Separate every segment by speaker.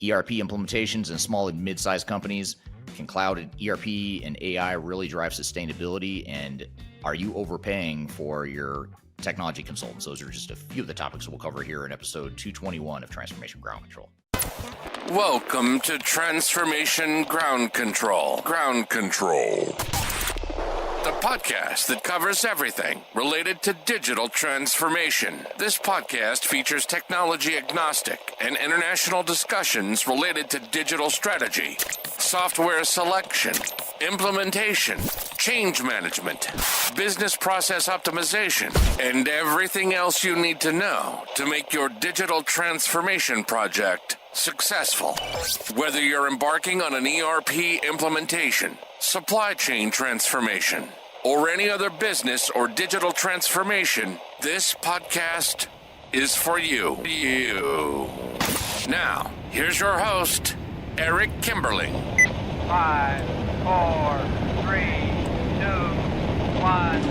Speaker 1: ERP implementations in small and mid-sized companies. Can cloud and ERP and AI really drive sustainability? And are you overpaying for your technology consultants? Those are just a few of the topics we'll cover here in episode 221 of Transformation Ground Control.
Speaker 2: Welcome to Transformation Ground Control. Ground Control. The podcast that covers everything related to digital transformation. This podcast features technology agnostic and international discussions related to digital strategy, software selection, implementation, change management, business process optimization, and everything else you need to know to make your digital transformation project successful. Whether you're embarking on an ERP implementation, supply chain transformation, or any other business or digital transformation, this podcast is for you. Now, here's your host, Eric Kimberling.
Speaker 3: 5, 4, 3, 2, 1.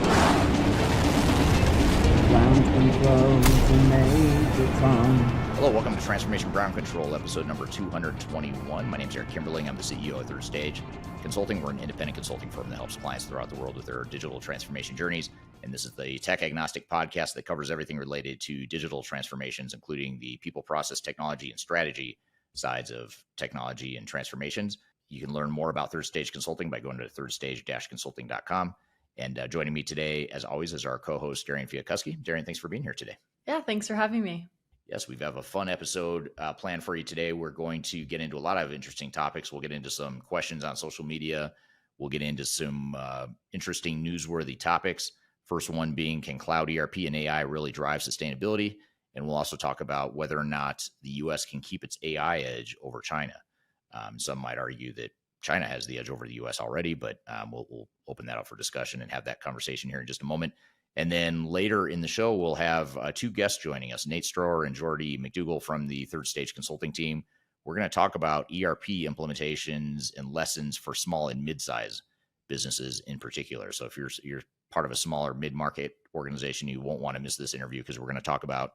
Speaker 4: Ground control is a major tom.
Speaker 1: Hello, welcome to Transformation Ground Control, episode number 221. My name is Eric Kimberling. I'm the CEO of Third Stage Consulting. We're an independent consulting firm that helps clients throughout the world with their digital transformation journeys. And this is the tech agnostic podcast that covers everything related to digital transformations, including the people, process, technology, and strategy sides of technology and transformations. You can learn more about Third Stage Consulting by going to thirdstage-consulting.com. And joining me today, as always, is our co-host, Darian Chwialkowski. Darian, thanks for being here today.
Speaker 5: Yeah, thanks for having me.
Speaker 1: Yes, we have a fun episode planned for you today. We're going to get into a lot of interesting topics. We'll get into some questions on social media. We'll get into some interesting newsworthy topics. First one being, can cloud ERP and AI really drive sustainability? And we'll also talk about whether or not the U.S. can keep its AI edge over China. Some might argue that China has the edge over the U.S. already, but we'll open that up for discussion and have that conversation here in just a moment. And then later in the show, we'll have two guests joining us, Nate Stroeher and Geordie McDougall from the Third Stage Consulting team. We're going to talk about ERP implementations and lessons for small and mid-size businesses in particular. So if you're part of a smaller mid-market organization, you won't want to miss this interview because we're going to talk about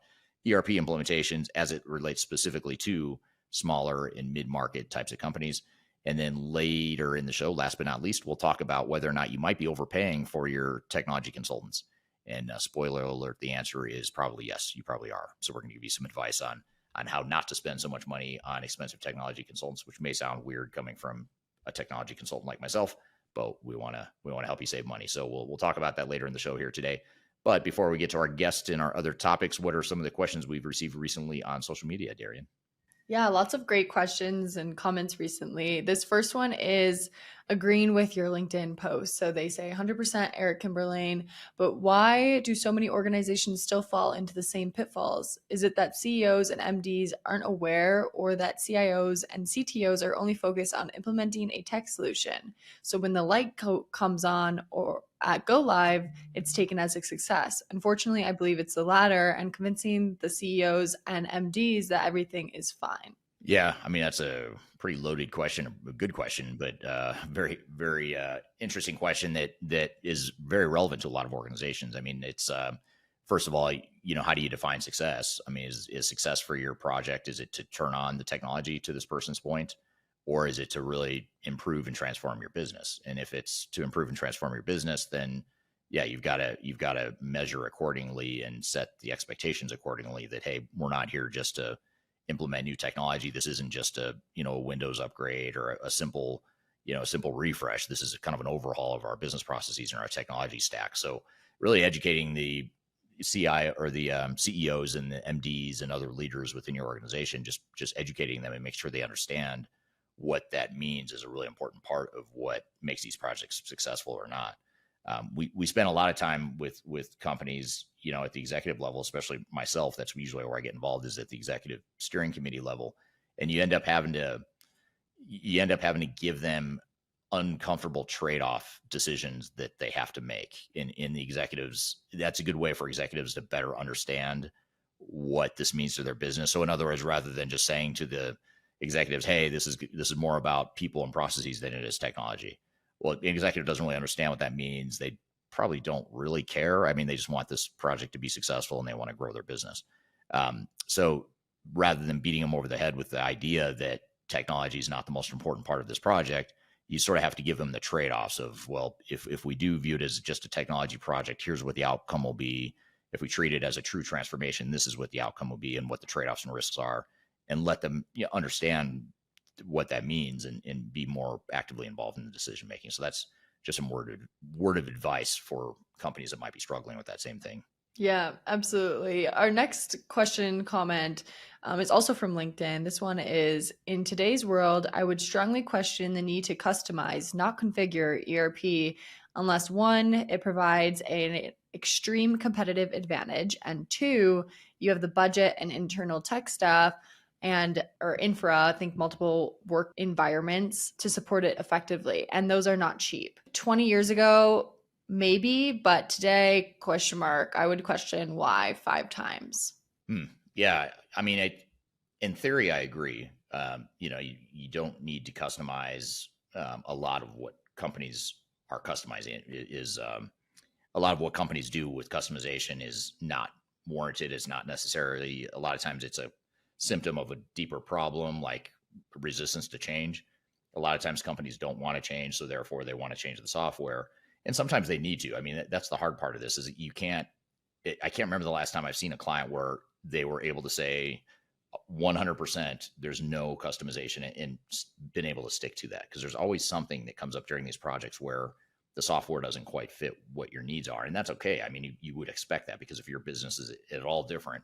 Speaker 1: ERP implementations as it relates specifically to smaller and mid-market types of companies. And then later in the show, last but not least, we'll talk about whether or not you might be overpaying for your technology consultants. And spoiler alert, the answer is probably yes, you probably are. So we're going to give you some advice on how not to spend so much money on expensive technology consultants, which may sound weird coming from a technology consultant like myself, but we want to help you save money. So we'll talk about that later in the show here today. But before we get to our guests and our other topics, what are some of the questions we've received recently on social media, Darian?
Speaker 5: Yeah, lots of great questions and comments recently. This first one is agreeing with your LinkedIn post. So they say 100% Eric Kimberling, but why do so many organizations still fall into the same pitfalls? Is it that CEOs and MDs aren't aware, or that CIOs and CTOs are only focused on implementing a tech solution? So when the light comes on or at go live, it's taken as a success. Unfortunately, I believe it's the latter, and convincing the CEOs and MDs that everything is fine.
Speaker 1: Yeah, I mean, that's a pretty loaded question, a good question, but very, very interesting question that is very relevant to a lot of organizations. I mean, it's first of all, how do you define success? I mean, is success for your project, is it to turn on the technology, to this person's point, or is it to really improve and transform your business? And if it's to improve and transform your business, then yeah, you've got to measure accordingly and set the expectations accordingly that, hey, we're not here just to implement new technology. This isn't just a Windows upgrade or a simple refresh. This is kind of an overhaul of our business processes and our technology stack. So really educating the CI or the CEOs and the MDs and other leaders within your organization, just educating them and make sure they understand what that means is a really important part of what makes these projects successful or not. We spend a lot of time with companies, at the executive level, especially myself. That's usually where I get involved, is at the executive steering committee level. And you end up having to give them uncomfortable trade-off decisions that they have to make in the executives. That's a good way for executives to better understand what this means to their business. So in other words, rather than just saying to the executives, hey, this is more about people and processes than it is technology. Well, an executive doesn't really understand what that means. They probably don't really care. I mean, they just want this project to be successful and they want to grow their business. So rather than beating them over the head with the idea that technology is not the most important part of this project, you sort of have to give them the trade-offs of, well, if we do view it as just a technology project, here's what the outcome will be. If we treat it as a true transformation, this is what the outcome will be and what the trade-offs and risks are, and let them understand what that means and be more actively involved in the decision making. So that's just some word of advice for companies that might be struggling with that same thing.
Speaker 5: Yeah, absolutely. Our next question comment is also from LinkedIn. This one is, in today's world, I would strongly question the need to customize, not configure ERP unless one, it provides an extreme competitive advantage, and two, you have the budget and internal tech staff and or infra, think multiple work environments to support it effectively. And those are not cheap. 20 years ago, maybe, but today, question mark. I would question why 5 times.
Speaker 1: Yeah, I mean, in theory, I agree. You don't need to customize. A lot of what companies are customizing is a lot of what companies do with customization is not warranted. It's not necessarily. A lot of times, it's a symptom of a deeper problem, like resistance to change. A lot of times, companies don't want to change, so therefore, they want to change the software. And sometimes they need to. I mean, that's the hard part of this is that I can't remember the last time I've seen a client where they were able to say 100% there's no customization and been able to stick to that, because there's always something that comes up during these projects where the software doesn't quite fit what your needs are. And that's okay. I mean, you would expect that, because if your business is at all different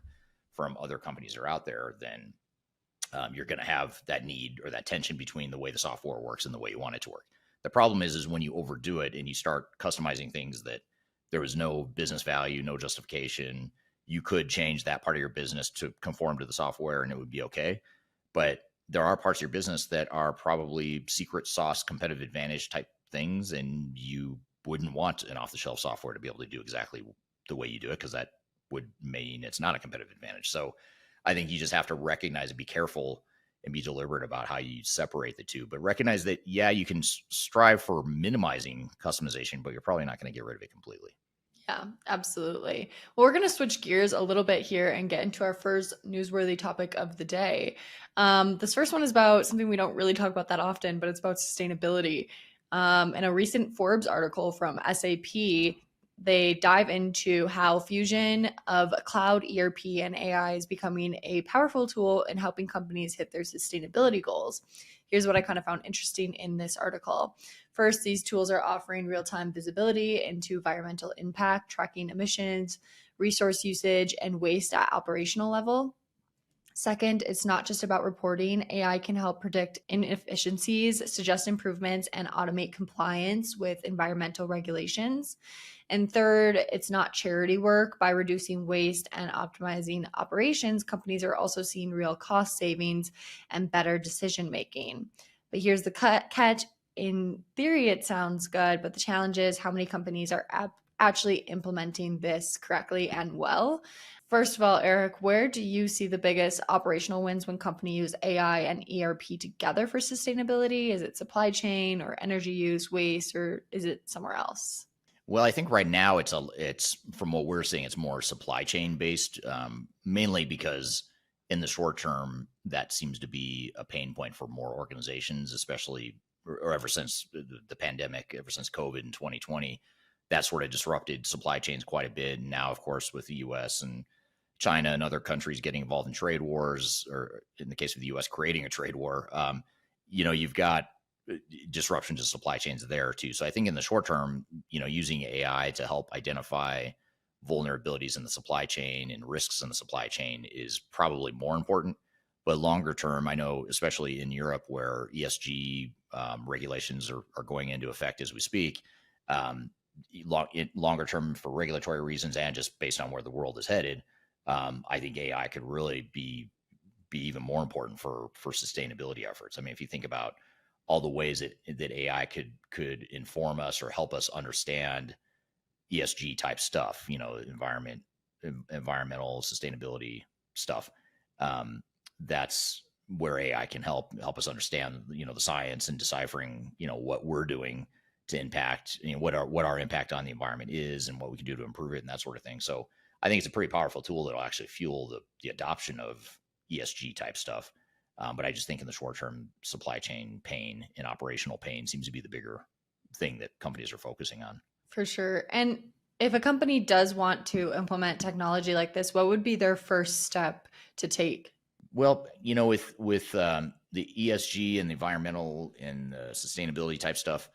Speaker 1: from other companies that are out there, then you're going to have that need or that tension between the way the software works and the way you want it to work. The problem is when you overdo it and you start customizing things that there was no business value, no justification. You could change that part of your business to conform to the software and it would be okay. But there are parts of your business that are probably secret sauce, competitive advantage type things, and you wouldn't want an off-the-shelf software to be able to do exactly the way you do it, because that would mean it's not a competitive advantage. So I think you just have to recognize and be careful and be deliberate about how you separate the two, but recognize that, yeah, you can strive for minimizing customization, but you're probably not going to get rid of it completely.
Speaker 5: Yeah, absolutely. Well, we're going to switch gears a little bit here and get into our first newsworthy topic of the day. This first one is about something we don't really talk about that often, but it's about sustainability. In a recent Forbes article from SAP, they dive into how fusion of cloud, ERP, and AI is becoming a powerful tool in helping companies hit their sustainability goals. Here's what I kind of found interesting in this article. First, these tools are offering real-time visibility into environmental impact, tracking emissions, resource usage, and waste at operational level. Second, it's not just about reporting. AI can help predict inefficiencies, suggest improvements, and automate compliance with environmental regulations. And third, it's not charity work. By reducing waste and optimizing operations, companies are also seeing real cost savings and better decision making. But here's the catch. In theory, it sounds good, but the challenge is how many companies are actually implementing this correctly and well. First of all, Eric, where do you see the biggest operational wins when companies use AI and ERP together for sustainability? Is it supply chain or energy use, waste, or is it somewhere else?
Speaker 1: Well, I think right now it's from what we're seeing, it's more supply chain based, mainly because in the short term, that seems to be a pain point for more organizations, especially or ever since the pandemic, ever since COVID in 2020, that sort of disrupted supply chains quite a bit. And now, of course, with the US and China and other countries getting involved in trade wars, or in the case of the US, creating a trade war, you've got disruptions to supply chains there too. So I think in the short term, using AI to help identify vulnerabilities in the supply chain and risks in the supply chain is probably more important. But longer term, I know, especially in Europe, where ESG regulations are going into effect as we speak, longer term for regulatory reasons and just based on where the world is headed, I think AI could really be even more important for sustainability efforts. I mean, if you think about all the ways that AI could inform us or help us understand ESG type stuff, environmental sustainability stuff, that's where AI can help us understand, the science and deciphering, what we're doing to impact, what our impact on the environment is and what we can do to improve it and that sort of thing. So I think it's a pretty powerful tool that'll actually fuel the adoption of ESG type stuff. But I just think in the short term, supply chain pain and operational pain seems to be the bigger thing that companies are focusing on.
Speaker 5: For sure. And if a company does want to implement technology like this, what would be their first step to take?
Speaker 1: Well, with the ESG and the environmental and sustainability type stuff,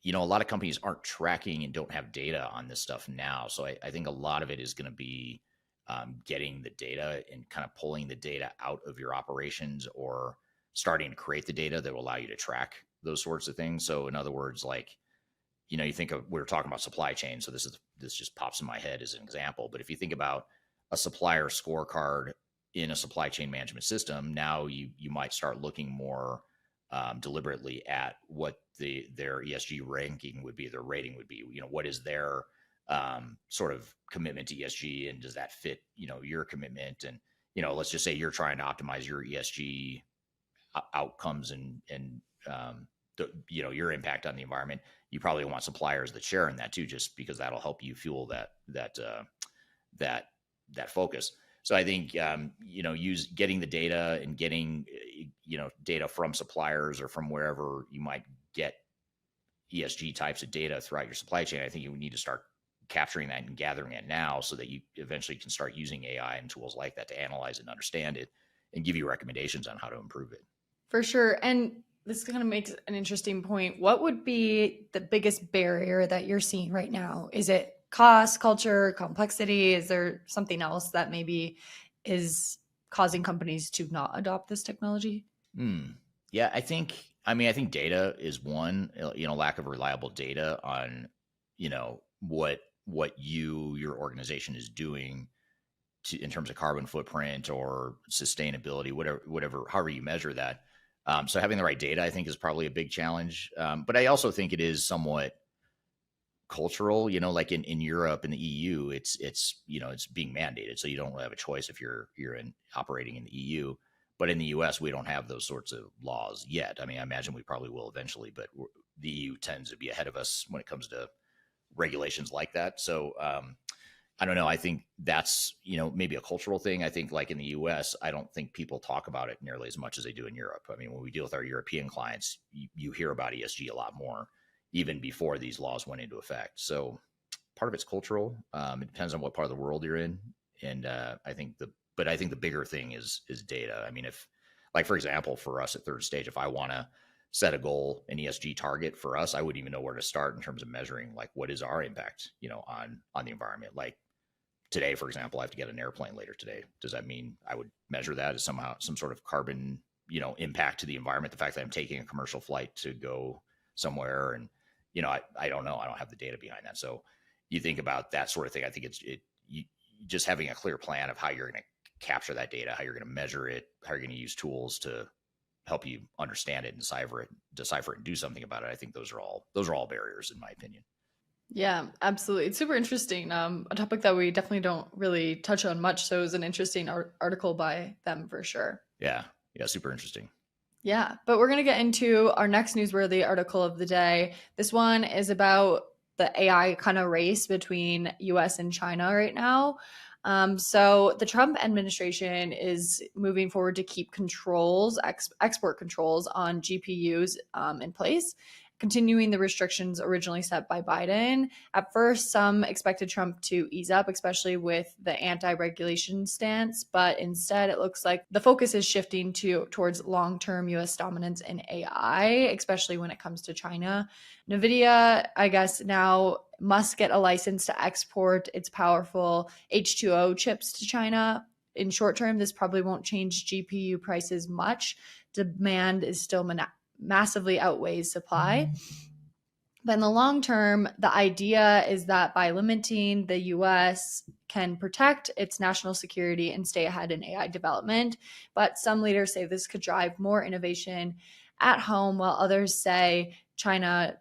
Speaker 1: a lot of companies aren't tracking and don't have data on this stuff now. So I think a lot of it is going to be getting the data and kind of pulling the data out of your operations or starting to create the data that will allow you to track those sorts of things. So in other words, like, you think of, we were talking about supply chain. So this just pops in my head as an example. But if you think about a supplier scorecard in a supply chain management system, now you might start looking more deliberately at what their ESG ranking would be, their rating would be. What is their sort of commitment to ESG, and does that fit your commitment? And let's just say you're trying to optimize your ESG outcomes and your impact on the environment. You probably want suppliers that share in that too, just because that'll help you fuel that focus. So I think getting the data and getting data from suppliers or from wherever you might get ESG types of data throughout your supply chain. I think you need to start capturing that and gathering it now, so that you eventually can start using AI and tools like that to analyze and understand it and give you recommendations on how to improve it.
Speaker 5: For sure. And this kind of makes an interesting point. What would be the biggest barrier that you're seeing right now? Is it cost, culture, complexity? Is there something else that maybe is causing companies to not adopt this technology?
Speaker 1: Yeah, I think data is one. Lack of reliable data on what your organization is doing in terms of carbon footprint or sustainability, however you measure that. So having the right data, I think, is probably a big challenge. But I also think it is somewhat cultural. Like in Europe and the EU, it's being mandated, so you don't really have a choice if you're operating in the EU. But in the US, we don't have those sorts of laws yet. I mean, I imagine we probably will eventually, but the EU tends to be ahead of us when it comes to regulations like that. So I don't know. I think that's, maybe a cultural thing. I think like in the US, I don't think people talk about it nearly as much as they do in Europe. I mean, when we deal with our European clients, you hear about ESG a lot more, even before these laws went into effect. So part of it's cultural. It depends on what part of the world you're in. And I think the bigger thing is data. I mean, if, like, for example, for us at Third Stage, if I want to set a goal, an ESG target for us, I wouldn't even know where to start in terms of measuring, like, what is our impact, on the environment. Like today, for example, I have to get an airplane later today. Does that mean I would measure that as somehow some sort of carbon, impact to the environment? The fact that I'm taking a commercial flight to go somewhere, and, I don't know. I don't have the data behind that. So you think about that sort of thing. I think you just having a clear plan of how you're going to capture that data, how you're going to measure it, how you're going to use tools to help you understand it and decipher it and do something about it. I think those are all barriers, in my opinion.
Speaker 5: Yeah, absolutely. It's super interesting. A topic that we definitely don't really touch on much. So it was an interesting article by them for sure.
Speaker 1: Yeah, super interesting.
Speaker 5: Yeah, but we're going to get into our next newsworthy article of the day. This one is about the AI kind of race between US and China right now. So the Trump administration is moving forward to keep controls, export controls on GPUs in place, continuing the restrictions originally set by Biden. At first, some expected Trump to ease up, especially with the anti-regulation stance, but instead it looks like the focus is shifting towards long-term US dominance in AI, especially when it comes to China. NVIDIA, I guess, now must get a license to export its powerful H2O chips to China. In short term, this probably won't change GPU prices much. Demand is still massively outweighs supply. But in the long term, the idea is that by limiting, the US can protect its national security and stay ahead in AI development. But some leaders say this could drive more innovation at home, while others say China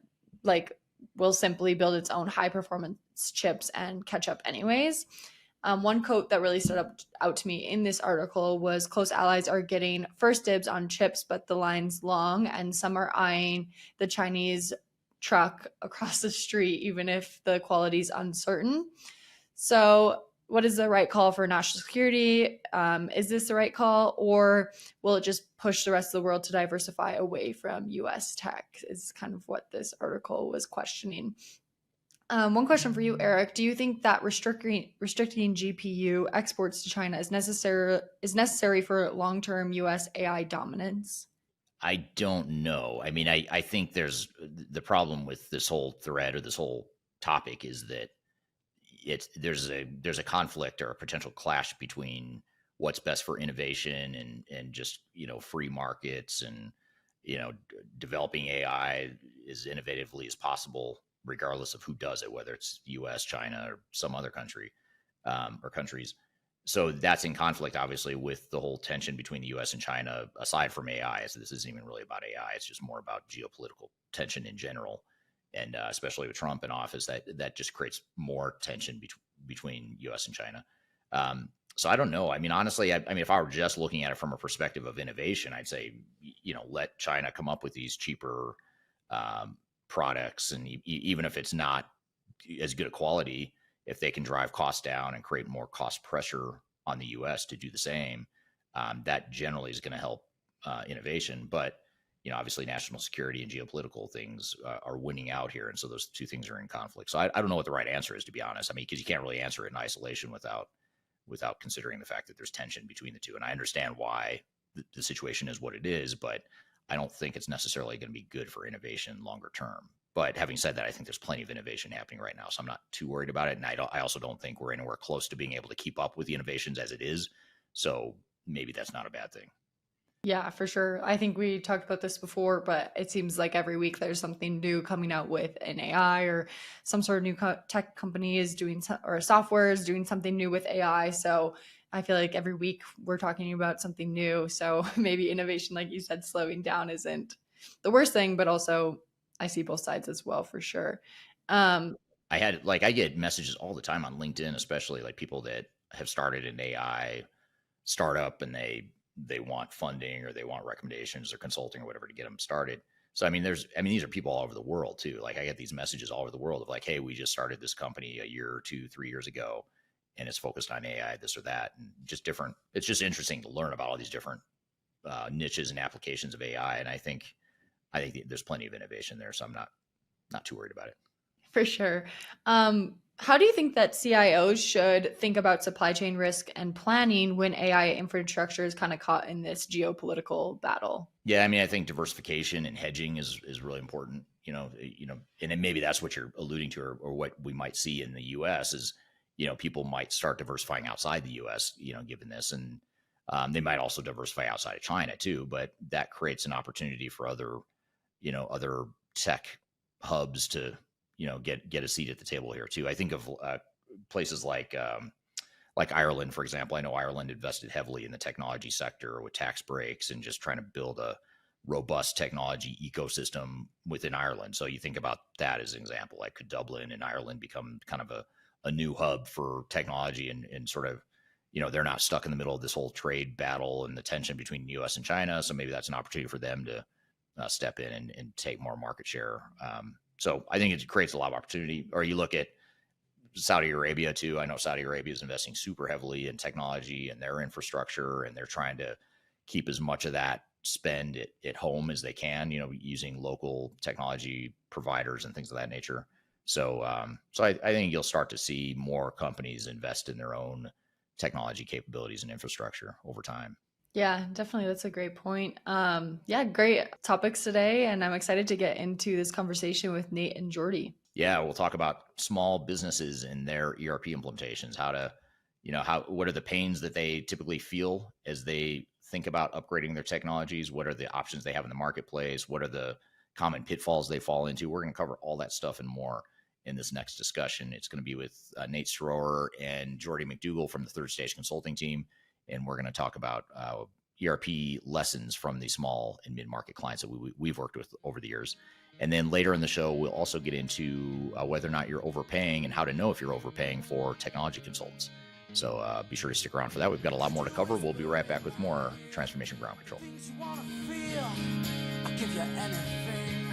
Speaker 5: will simply build its own high performance chips and catch up anyways. One quote that really stood out to me in this article was, close allies are getting first dibs on chips, but the line's long, and some are eyeing the Chinese truck across the street, even if the quality's uncertain. So what is the right call for national security? Is this the right call, or will it just push the rest of the world to diversify away from US tech, is kind of what this article was questioning. One question for you, Eric. Do you think that restricting GPU exports to China is necessary for long-term US AI dominance?
Speaker 1: I don't know. I mean, I think there's the problem with this whole thread or this whole topic is that there's a conflict or a potential clash between what's best for innovation and just, free markets and, developing AI as innovatively as possible, regardless of who does it, whether it's US, China, or some other country or countries. So that's in conflict, obviously, with the whole tension between the US and China, aside from AI. So this isn't even really about AI. It's just more about geopolitical tension in general. And especially with Trump in office, that just creates more tension between U.S. and China. So I don't know. I mean, honestly, I mean, if I were just looking at it from a perspective of innovation, I'd say, let China come up with these cheaper products, and even if it's not as good a quality, if they can drive costs down and create more cost pressure on the U.S. to do the same, that generally is going to help innovation. But obviously national security and geopolitical things are winning out here. And so those two things are in conflict. So I don't know what the right answer is, to be honest. I mean, because you can't really answer it in isolation without considering the fact that there's tension between the two. And I understand why the situation is what it is, but I don't think it's necessarily going to be good for innovation longer term. But having said that, I think there's plenty of innovation happening right now, so I'm not too worried about it. And I also don't think we're anywhere close to being able to keep up with the innovations as it is. So maybe that's not a bad thing.
Speaker 5: Yeah, for sure. I think we talked about this before, but it seems like every week there's something new coming out with an AI, or some sort of new tech company is doing, or software is doing something new with AI. So I feel like every week we're talking about something new. So maybe innovation, like you said, slowing down isn't the worst thing, but also I see both sides as well, for sure.
Speaker 1: I get messages all the time on LinkedIn, especially like people that have started an AI startup and they want funding or they want recommendations or consulting or whatever to get them started. So, I mean, these are people all over the world too. Like I get these messages all over the world of like, hey, we just started this company a year or 2, 3 years ago, and it's focused on AI, this or that, and just different. It's just interesting to learn about all these different niches and applications of AI. And I think there's plenty of innovation there. So I'm not too worried about it.
Speaker 5: For sure. How do you think that CIOs should think about supply chain risk and planning when AI infrastructure is kind of caught in this geopolitical battle?
Speaker 1: Yeah, I mean, I think diversification and hedging is really important. And maybe that's what you're alluding to, or what we might see in the U.S. is, people might start diversifying outside the U.S. Given this, and they might also diversify outside of China too. But that creates an opportunity for other tech hubs to get a seat at the table here too. I think of places like Ireland, for example. I know Ireland invested heavily in the technology sector with tax breaks and just trying to build a robust technology ecosystem within Ireland. So you think about that as an example. Like, could Dublin and Ireland become kind of a new hub for technology and sort of, they're not stuck in the middle of this whole trade battle and the tension between the U.S. and China. So maybe that's an opportunity for them to step in and take more market share. So I think it creates a lot of opportunity. Or you look at Saudi Arabia too. I know Saudi Arabia is investing super heavily in technology and their infrastructure, and they're trying to keep as much of that spend at home as they can, using local technology providers and things of that nature. So I think you'll start to see more companies invest in their own technology capabilities and infrastructure over time.
Speaker 5: Yeah, definitely. That's a great point. Yeah, great topics today. And I'm excited to get into this conversation with Nate and Geordie.
Speaker 1: Yeah, we'll talk about small businesses and their ERP implementations, what are the pains that they typically feel as they think about upgrading their technologies? What are the options they have in the marketplace? What are the common pitfalls they fall into? We're going to cover all that stuff and more in this next discussion. It's going to be with Nate Stroeher and Geordie McDougall from the Third Stage Consulting team. And we're going to talk about ERP lessons from the small and mid-market clients that we've worked with over the years. And then later in the show, we'll also get into whether or not you're overpaying and how to know if you're overpaying for technology consultants. So be sure to stick around for that. We've got a lot more to cover. We'll be right back with more Transformation Ground Control.
Speaker 6: I'll give you anything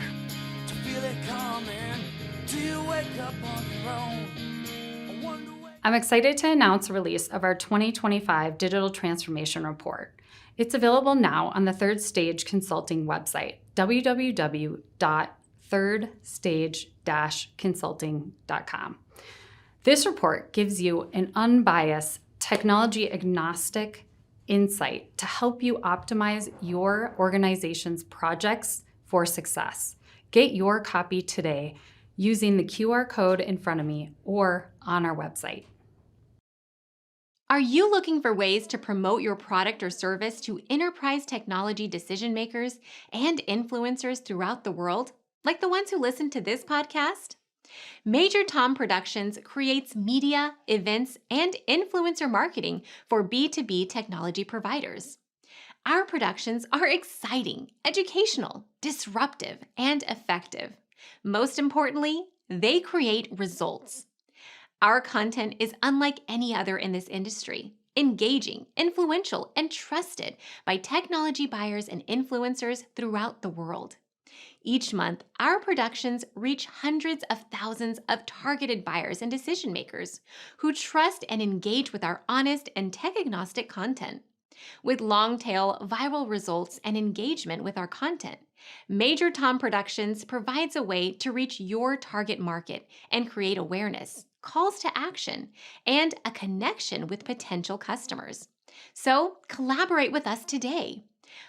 Speaker 6: to feel it coming. Do you wake up on your own? I wonder where
Speaker 7: I'm excited to announce the release of our 2025 Digital Transformation Report. It's available now on the Third Stage Consulting website, www.thirdstage-consulting.com. This report gives you an unbiased, technology-agnostic insight to help you optimize your organization's projects for success. Get your copy today using the QR code in front of me or on our website.
Speaker 8: Are you looking for ways to promote your product or service to enterprise technology decision makers and influencers throughout the world, like the ones who listen to this podcast? Major Tom Productions creates media, events, and influencer marketing for B2B technology providers. Our productions are exciting, educational, disruptive, and effective. Most importantly, they create results. Our content is unlike any other in this industry, engaging, influential, and trusted by technology buyers and influencers throughout the world. Each month, our productions reach hundreds of thousands of targeted buyers and decision makers who trust and engage with our honest and tech-agnostic content. With long-tail viral results and engagement with our content, Major Tom Productions provides a way to reach your target market and create awareness, calls to action, and a connection with potential customers. So collaborate with us today.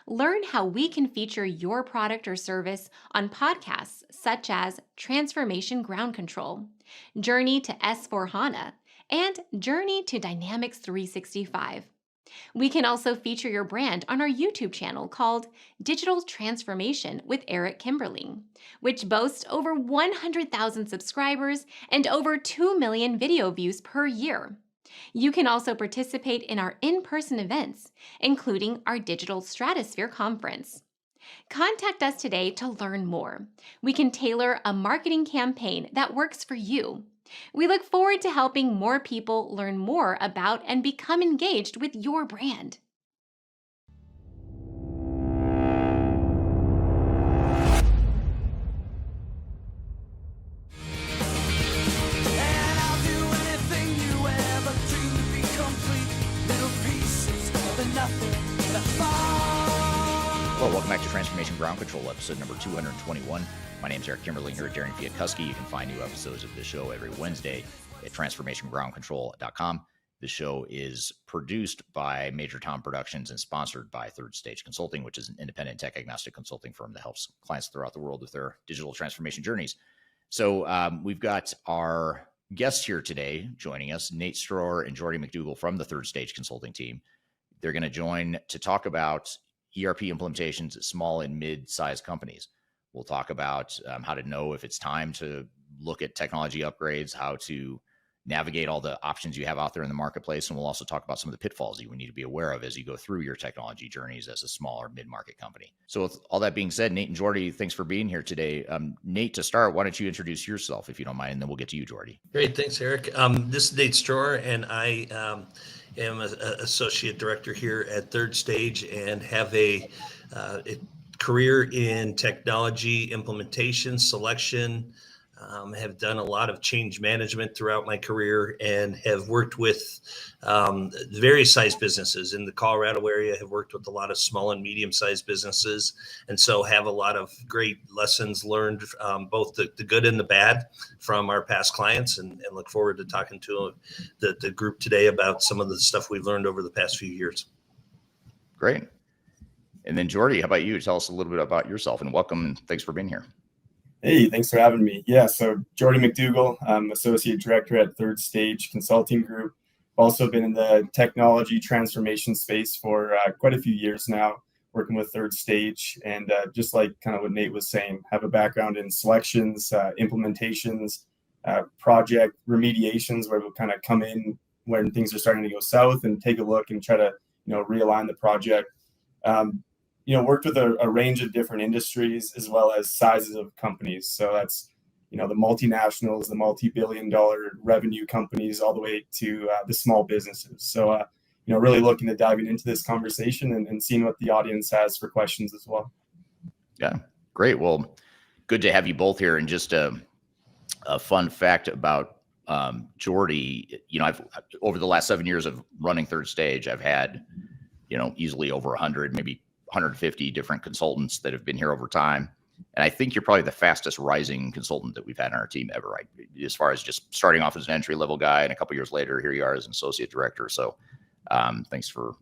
Speaker 8: Learn how we can feature your product or service on podcasts such as Transformation Ground Control, Journey to S/4HANA, and Journey to Dynamics 365. We can also feature your brand on our YouTube channel called Digital Transformation with Eric Kimberling, which boasts over 100,000 subscribers and over 2 million video views per year. You can also participate in our in-person events, including our Digital Stratosphere Conference. Contact us today to learn more. We can tailor a marketing campaign that works for you. We look forward to helping more people learn more about and become engaged with your brand.
Speaker 1: Hello, welcome back to Transformation Ground Control, episode number 221. My name is Eric Kimberling here at Darian Chwialkowski. You can find new episodes of the show every Wednesday at transformationgroundcontrol.com. The show is produced by Major Tom Productions and sponsored by Third Stage Consulting, which is an independent tech-agnostic consulting firm that helps clients throughout the world with their digital transformation journeys. So we've got our guests here today joining us, Nate Stroeher and Geordie McDougall from the Third Stage Consulting team. They're going to join to talk about ERP implementations at small and mid-sized companies. We'll talk about how to know if it's time to look at technology upgrades, how to navigate all the options you have out there in the marketplace, and we'll also talk about some of the pitfalls you need to be aware of as you go through your technology journeys as a small or mid-market company. So with all that being said, Nate and Geordie, thanks for being here today. Nate, to start, why don't you introduce yourself, if you don't mind, and then we'll get to you, Geordie.
Speaker 9: Great. Thanks, Eric. This is Nate Stroeher, and I am an associate director here at Third Stage and have a career in technology implementation, selection, have done a lot of change management throughout my career and have worked with various size businesses in the Colorado area, have worked with a lot of small and medium-sized businesses, and so have a lot of great lessons learned, both the good and the bad from our past clients, and look forward to talking to the group today about some of the stuff we've learned over the past few years.
Speaker 1: Great. And then Geordie, how about you? Tell us a little bit about yourself, and welcome, and thanks for being here.
Speaker 10: Hey, thanks for having me. Yeah, so Geordie McDougall, I'm Associate Director at Third Stage Consulting Group. Also been in the technology transformation space for quite a few years now, working with Third Stage. And just like kind of what Nate was saying, have a background in selections, implementations, project remediations, where we'll kind of come in when things are starting to go south and take a look and try to, realign the project. Worked with a range of different industries as well as sizes of companies. So that's, the multinationals, the multi-billion-dollar revenue companies, all the way to the small businesses. So, really looking to diving into this conversation and seeing what the audience has for questions as well.
Speaker 1: Yeah, great. Well, good to have you both here. And just a fun fact about Geordie, I've over the last 7 years of running Third Stage, I've had, easily over 100, maybe 150 different consultants that have been here over time. And I think you're probably the fastest rising consultant that we've had on our team ever, right? As far as just starting off as an entry level guy, and a couple years later, here you are as an associate director. So thanks for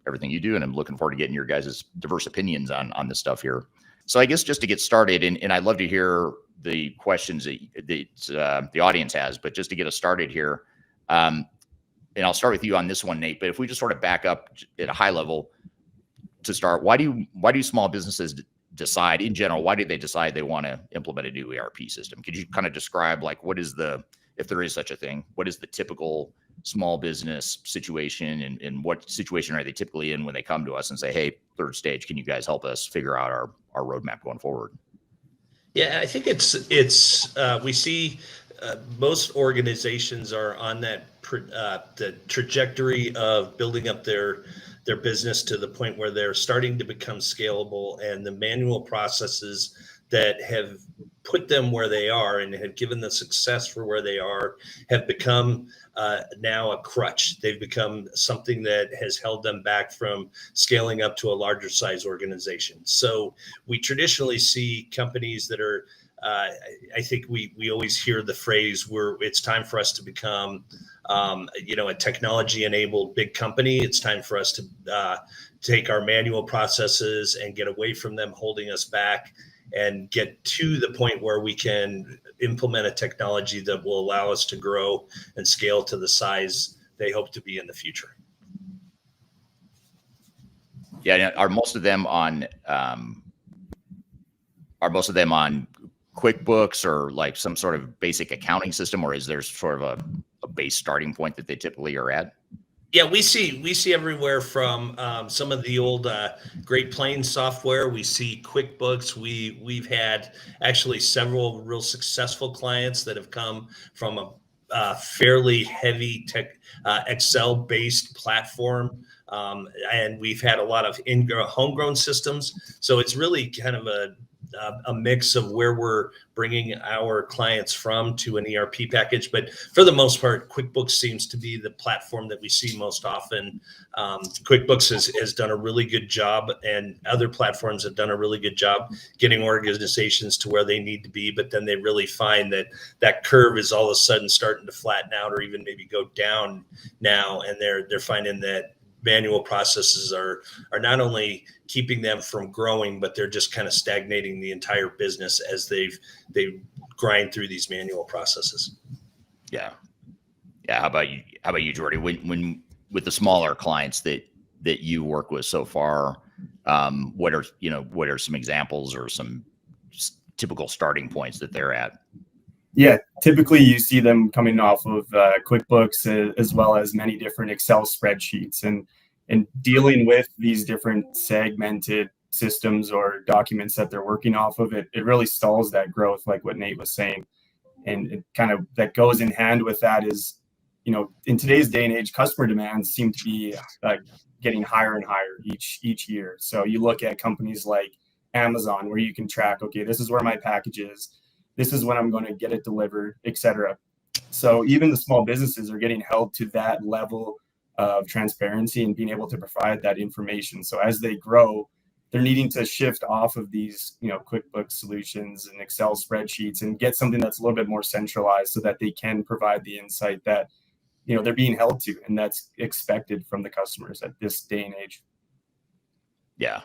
Speaker 1: everything you do. And I'm looking forward to getting your guys' diverse opinions on this stuff here. So I guess just to get started, and I'd love to hear the questions that the audience has, but just to get us started here, and I'll start with you on this one, Nate, but if we just sort of back up at a high level to start, why do small businesses decide, in general, why do they decide they want to implement a new ERP system? Could you kind of describe, like, if there is such a thing, what is the typical small business situation, and what situation are they typically in when they come to us and say, hey, Third Stage, can you guys help us figure out our roadmap going forward?
Speaker 9: Yeah, I think we see most organizations are on that the trajectory of building up their business to the point where they're starting to become scalable, and the manual processes that have put them where they are and have given the success for where they are have become now a crutch. They've become something that has held them back from scaling up to a larger size organization. So we traditionally see companies that are, I think we always hear the phrase where it's time for us to become, a technology enabled big company. It's time for us to take our manual processes and get away from them holding us back, and get to the point where we can implement a technology that will allow us to grow and scale to the size they hope to be in the future.
Speaker 1: Yeah, are most of them on QuickBooks or like some sort of basic accounting system, or is there sort of a base starting point that they typically are at?
Speaker 9: Yeah, we see everywhere from some of the old Great Plains software. We see QuickBooks. We've had actually several real successful clients that have come from a fairly heavy tech Excel based platform, and we've had a lot of homegrown systems. So it's really kind of a mix of where we're bringing our clients from to an ERP package. But for the most part, QuickBooks seems to be the platform that we see most often. QuickBooks has done a really good job, and other platforms have done a really good job getting organizations to where they need to be. But then they really find that curve is all of a sudden starting to flatten out, or even maybe go down now. And they're finding that manual processes are not only keeping them from growing, but they're just kind of stagnating the entire business as they grind through these manual processes. Yeah.
Speaker 1: How about you, Geordie? When with the smaller clients that you work with so far, what are some examples or some typical starting points that they're at?
Speaker 10: Yeah, typically you see them coming off of QuickBooks as well as many different Excel spreadsheets, and dealing with these different segmented systems or documents that they're working off of. It really stalls that growth, like what Nate was saying. And it kind of that goes in hand with that is, in today's day and age, customer demands seem to be getting higher and higher each year. So you look at companies like Amazon, where you can track, okay, this is where my package is. This is when I'm going to get it delivered, etc. So even the small businesses are getting held to that level of transparency and being able to provide that information. So as they grow, they're needing to shift off of these, QuickBooks solutions and Excel spreadsheets and get something that's a little bit more centralized so that they can provide the insight that, they're being held to, and that's expected from the customers at this day and age.
Speaker 1: Yeah,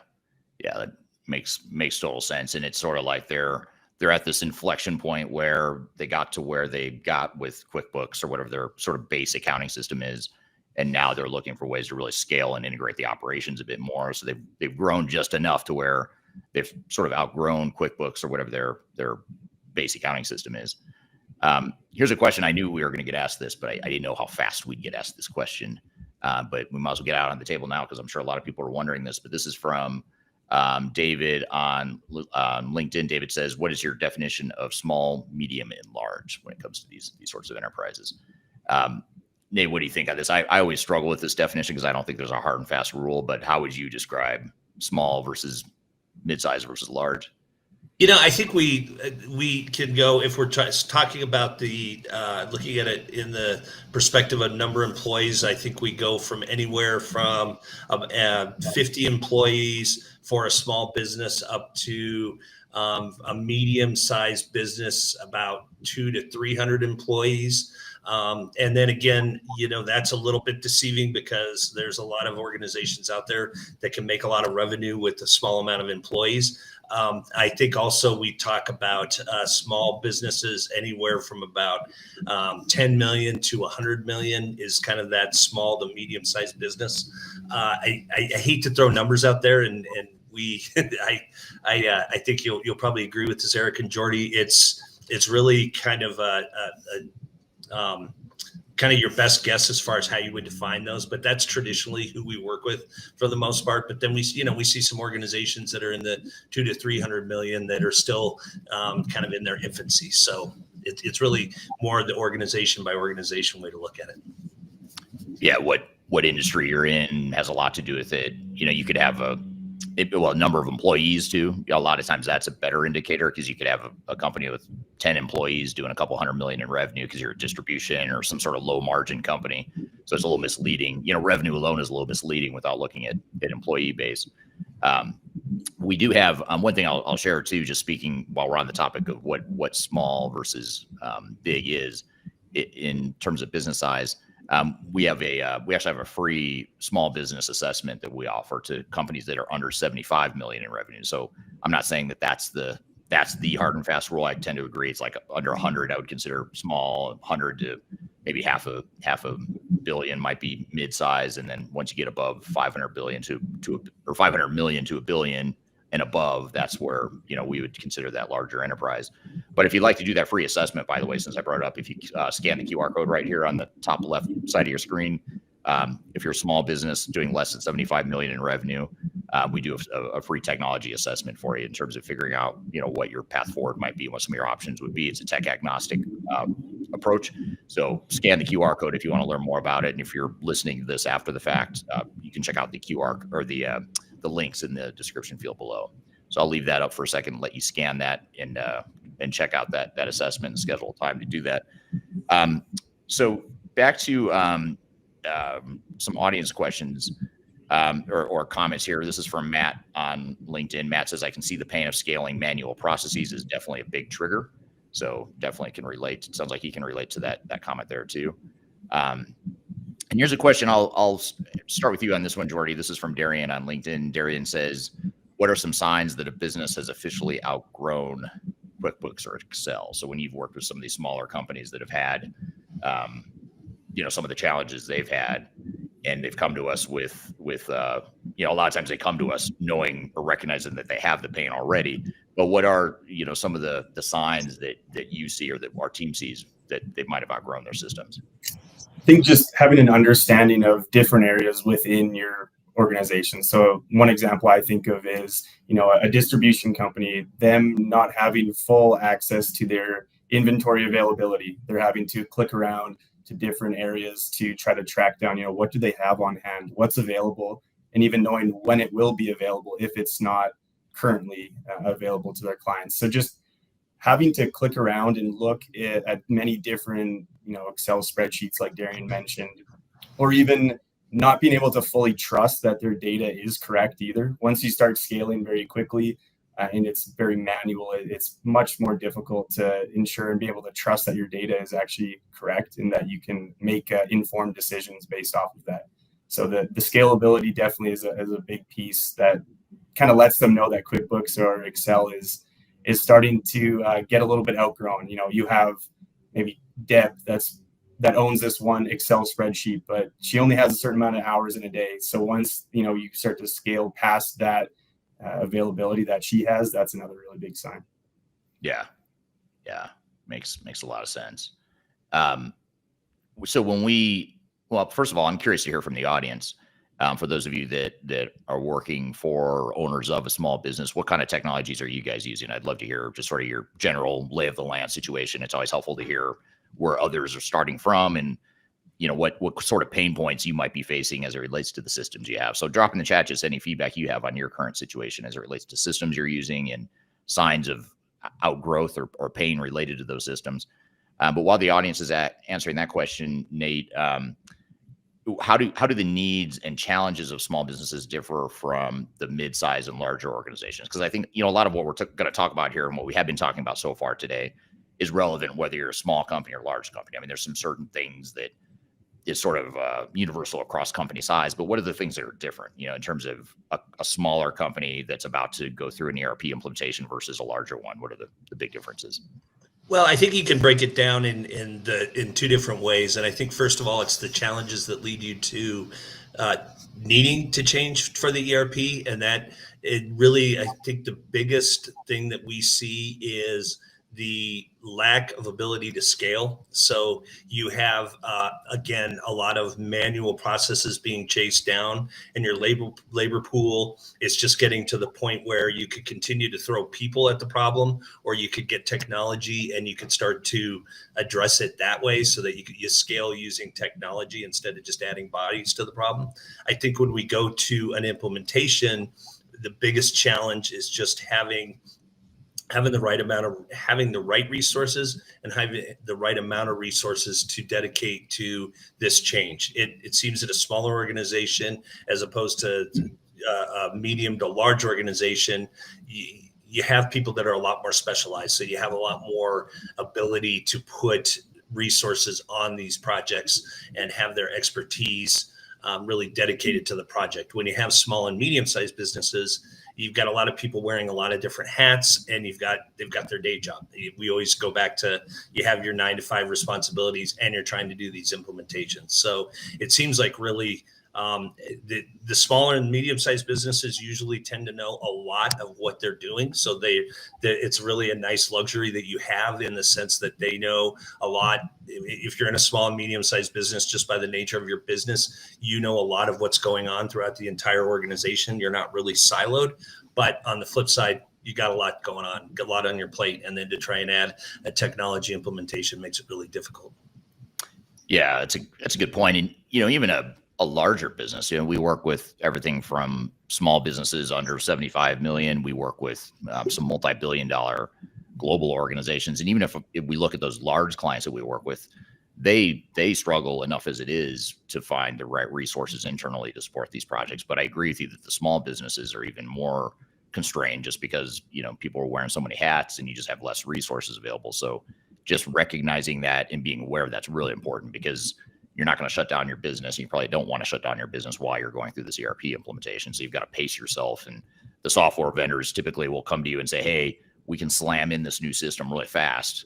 Speaker 1: that makes total sense. And it's sort of like they're at this inflection point where they got to where they got with QuickBooks or whatever their sort of base accounting system is. And now they're looking for ways to really scale and integrate the operations a bit more. So they've grown just enough to where they've sort of outgrown QuickBooks or whatever their base accounting system is. Here's a question. I knew we were going to get asked this, but I didn't know how fast we'd get asked this question. But we might as well get out on the table now, because I'm sure a lot of people are wondering this. But this is from David on LinkedIn. David says, what is your definition of small, medium, and large when it comes to these sorts of enterprises? Nate, what do you think of this? I always struggle with this definition because I don't think there's a hard and fast rule, but how would you describe small versus mid-size versus large?
Speaker 9: I think we can go, if we're talking about the looking at it in the perspective of number of employees. I think we go from anywhere from 50 employees for a small business up to a medium-sized business, about 200 to 300 employees. And then again, that's a little bit deceiving because there's a lot of organizations out there that can make a lot of revenue with a small amount of employees. I think also we talk about small businesses anywhere from about 10 million to 100 million is kind of that small to medium-sized business. I hate to throw numbers out there, and we I think you'll probably agree with this, Eric and Geordie. It's really kind of kind of your best guess as far as how you would define those, but that's traditionally who we work with for the most part. But then we see some organizations that are in the 200 to 300 million that are still kind of in their infancy. So it's really more the organization by organization way to look at it.
Speaker 1: Yeah, what industry you're in has a lot to do with it. You could have a number of employees too. A lot of times that's a better indicator, because you could have a company with 10 employees doing a couple $100 million in revenue because you're a distribution or some sort of low margin company. So it's a little misleading. Revenue alone is a little misleading without looking at employee base. We do have one thing I'll share too, just speaking while we're on the topic of what small versus big is in terms of business size. We actually have a free small business assessment that we offer to companies that are under 75 million in revenue. So I'm not saying that that's the hard and fast rule. I tend to agree. It's like under 100, I would consider small. 100 to maybe half a billion might be mid-size, and then once you get above 500 billion or 500 million to a billion and above, that's where we would consider that larger enterprise. But if you'd like to do that free assessment, by the way, since I brought it up, if you scan the QR code right here on the top left side of your screen, if you're a small business doing less than 75 million in revenue, we do a free technology assessment for you in terms of figuring out what your path forward might be and what some of your options would be. It's a tech agnostic approach. So scan the QR code if you want to learn more about it. And if you're listening to this after the fact, you can check out the QR or the links in the description field below. So I'll leave that up for a second and let you scan that and check out that assessment and schedule time to do that. So back to some audience questions or comments here. This is from Matt on LinkedIn. Matt says, I can see the pain of scaling manual processes is definitely a big trigger. So definitely can relate. It sounds like he can relate to that comment there too. And here's a question. I'll start with you on this one, Geordie. This is from Darian on LinkedIn. Darian says, what are some signs that a business has officially outgrown QuickBooks or Excel? So when you've worked with some of these smaller companies that have had, some of the challenges they've had, and they've come to us with a lot of times they come to us knowing or recognizing that they have the pain already. But what are, some of the signs that you see or that our team sees that they might have outgrown their systems?
Speaker 10: I think just having an understanding of different areas within your organization. So one example I think of is, a distribution company, them not having full access to their inventory availability. They're having to click around to different areas to try to track down, what do they have on hand, what's available, and even knowing when it will be available if it's not currently available to their clients. So just having to click around and look at many different, Excel spreadsheets like Darian mentioned, or even not being able to fully trust that their data is correct either. Once you start scaling very quickly and it's very manual, it's much more difficult to ensure and be able to trust that your data is actually correct and that you can make informed decisions based off of that. So the scalability definitely is a big piece that kind of lets them know that QuickBooks or Excel is starting to get a little bit outgrown. You have maybe Deb that owns this one Excel spreadsheet, but she only has a certain amount of hours in a day. So once you start to scale past that availability that she has, that's another really big sign.
Speaker 1: Yeah, makes a lot of sense. So first of all, I'm curious to hear from the audience. For those of you that are working for owners of a small business, what kind of technologies are you guys using? I'd love to hear just sort of your general lay of the land situation. It's always helpful to hear where others are starting from and, what sort of pain points you might be facing as it relates to the systems you have. So drop in the chat just any feedback you have on your current situation as it relates to systems you're using and signs of outgrowth or pain related to those systems. But while the audience is answering that question, Nate, how do the needs and challenges of small businesses differ from the mid-size and larger organizations? Because I think, a lot of what we're going to talk about here and what we have been talking about so far today is relevant whether you're a small company or large company. I mean, there's some certain things that is sort of universal across company size, but what are the things that are different, in terms of a smaller company that's about to go through an ERP implementation versus a larger one? What are the big differences?
Speaker 9: Well, I think you can break it down in two different ways. And I think, first of all, it's the challenges that lead you to needing to change for the ERP. And that it really, I think the biggest thing that we see is the lack of ability to scale. So you have, again, a lot of manual processes being chased down, and your labor pool is just getting to the point where you could continue to throw people at the problem, or you could get technology and you could start to address it that way so that you scale using technology instead of just adding bodies to the problem. I think when we go to an implementation, the biggest challenge is just having the right resources and having the right amount of resources to dedicate to this change. It seems that a smaller organization, as opposed to a medium to large organization, you have people that are a lot more specialized. So you have a lot more ability to put resources on these projects and have their expertise really dedicated to the project. When you have small and medium-sized businesses, you've got a lot of people wearing a lot of different hats, and they've got their day job. We always go back to, you have your 9-to-5 responsibilities and you're trying to do these implementations. So it seems like really the smaller and medium-sized businesses usually tend to know a lot of what they're doing. So it's really a nice luxury that you have, in the sense that they know a lot. If you're in a small and medium-sized business, just by the nature of your business, you know a lot of what's going on throughout the entire organization. You're not really siloed. But on the flip side, you got a lot going on, got a lot on your plate, and then to try and add a technology implementation makes it really difficult.
Speaker 1: Yeah, that's a good point. And even a larger business, we work with everything from small businesses under 75 million. We work with some multi-billion-dollar global organizations, and even if we look at those large clients that we work with, they struggle enough as it is to find the right resources internally to support these projects. But I agree with you that the small businesses are even more constrained, just because people are wearing so many hats and you just have less resources available. So just recognizing that and being aware of that's really important, because you're not going to shut down your business, and you probably don't want to shut down your business while you're going through this ERP implementation. So you've got to pace yourself, and the software vendors typically will come to you and say, hey, we can slam in this new system really fast,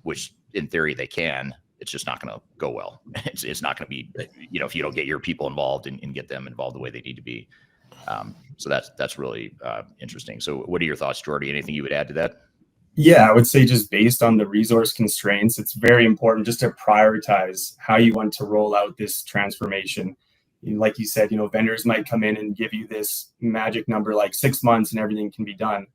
Speaker 1: which in theory they can. It's just not going to go well. It's not going to be, if you don't get your people involved and get them involved the way they need to be. So that's really interesting. So what are your thoughts, Geordie? Anything you would add to that?
Speaker 10: Yeah, I would say, just based on the resource constraints, it's very important just to prioritize how you want to roll out this transformation. Like you said, vendors might come in and give you this magic number like 6 months and everything can be done.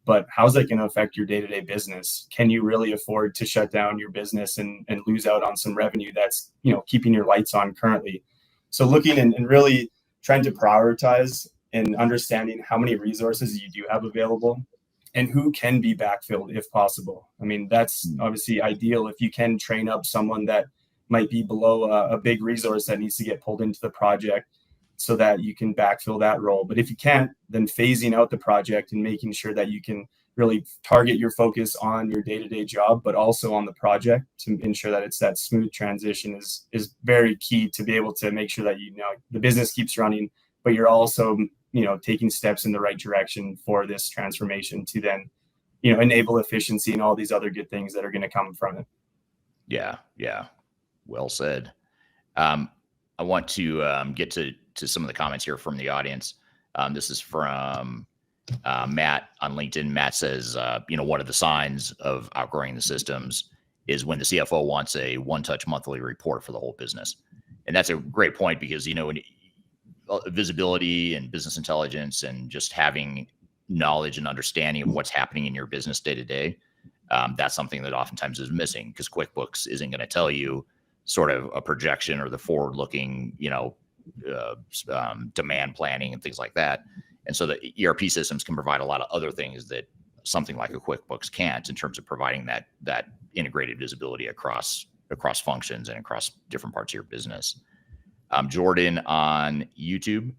Speaker 10: But how's that going to affect your day-to-day business? Can you really afford to shut down your business and lose out on some revenue that's, keeping your lights on currently? So looking and really trying to prioritize and understanding how many resources you do have available and who can be backfilled if possible. I mean, that's obviously ideal if you can train up someone that might be below a big resource that needs to get pulled into the project, so that you can backfill that role. But if you can't, then phasing out the project and making sure that you can really target your focus on your day-to-day job, but also on the project, to ensure that it's that smooth transition is very key, to be able to make sure that the business keeps running, but you're also taking steps in the right direction for this transformation to then enable efficiency and all these other good things that are going to come from it.
Speaker 1: Yeah, well said. I want to get to some of the comments here from the audience. This is from Matt on LinkedIn. Matt says, one of the signs of outgrowing the systems is when the CFO wants a one-touch monthly report for the whole business. And that's a great point, because, when visibility and business intelligence and just having knowledge and understanding of what's happening in your business day to day, that's something that oftentimes is missing, because QuickBooks isn't going to tell you sort of a projection or the forward-looking, demand planning and things like that. And so the ERP systems can provide a lot of other things that something like a QuickBooks can't in terms of providing that integrated visibility across functions and across different parts of your business. Jordan on YouTube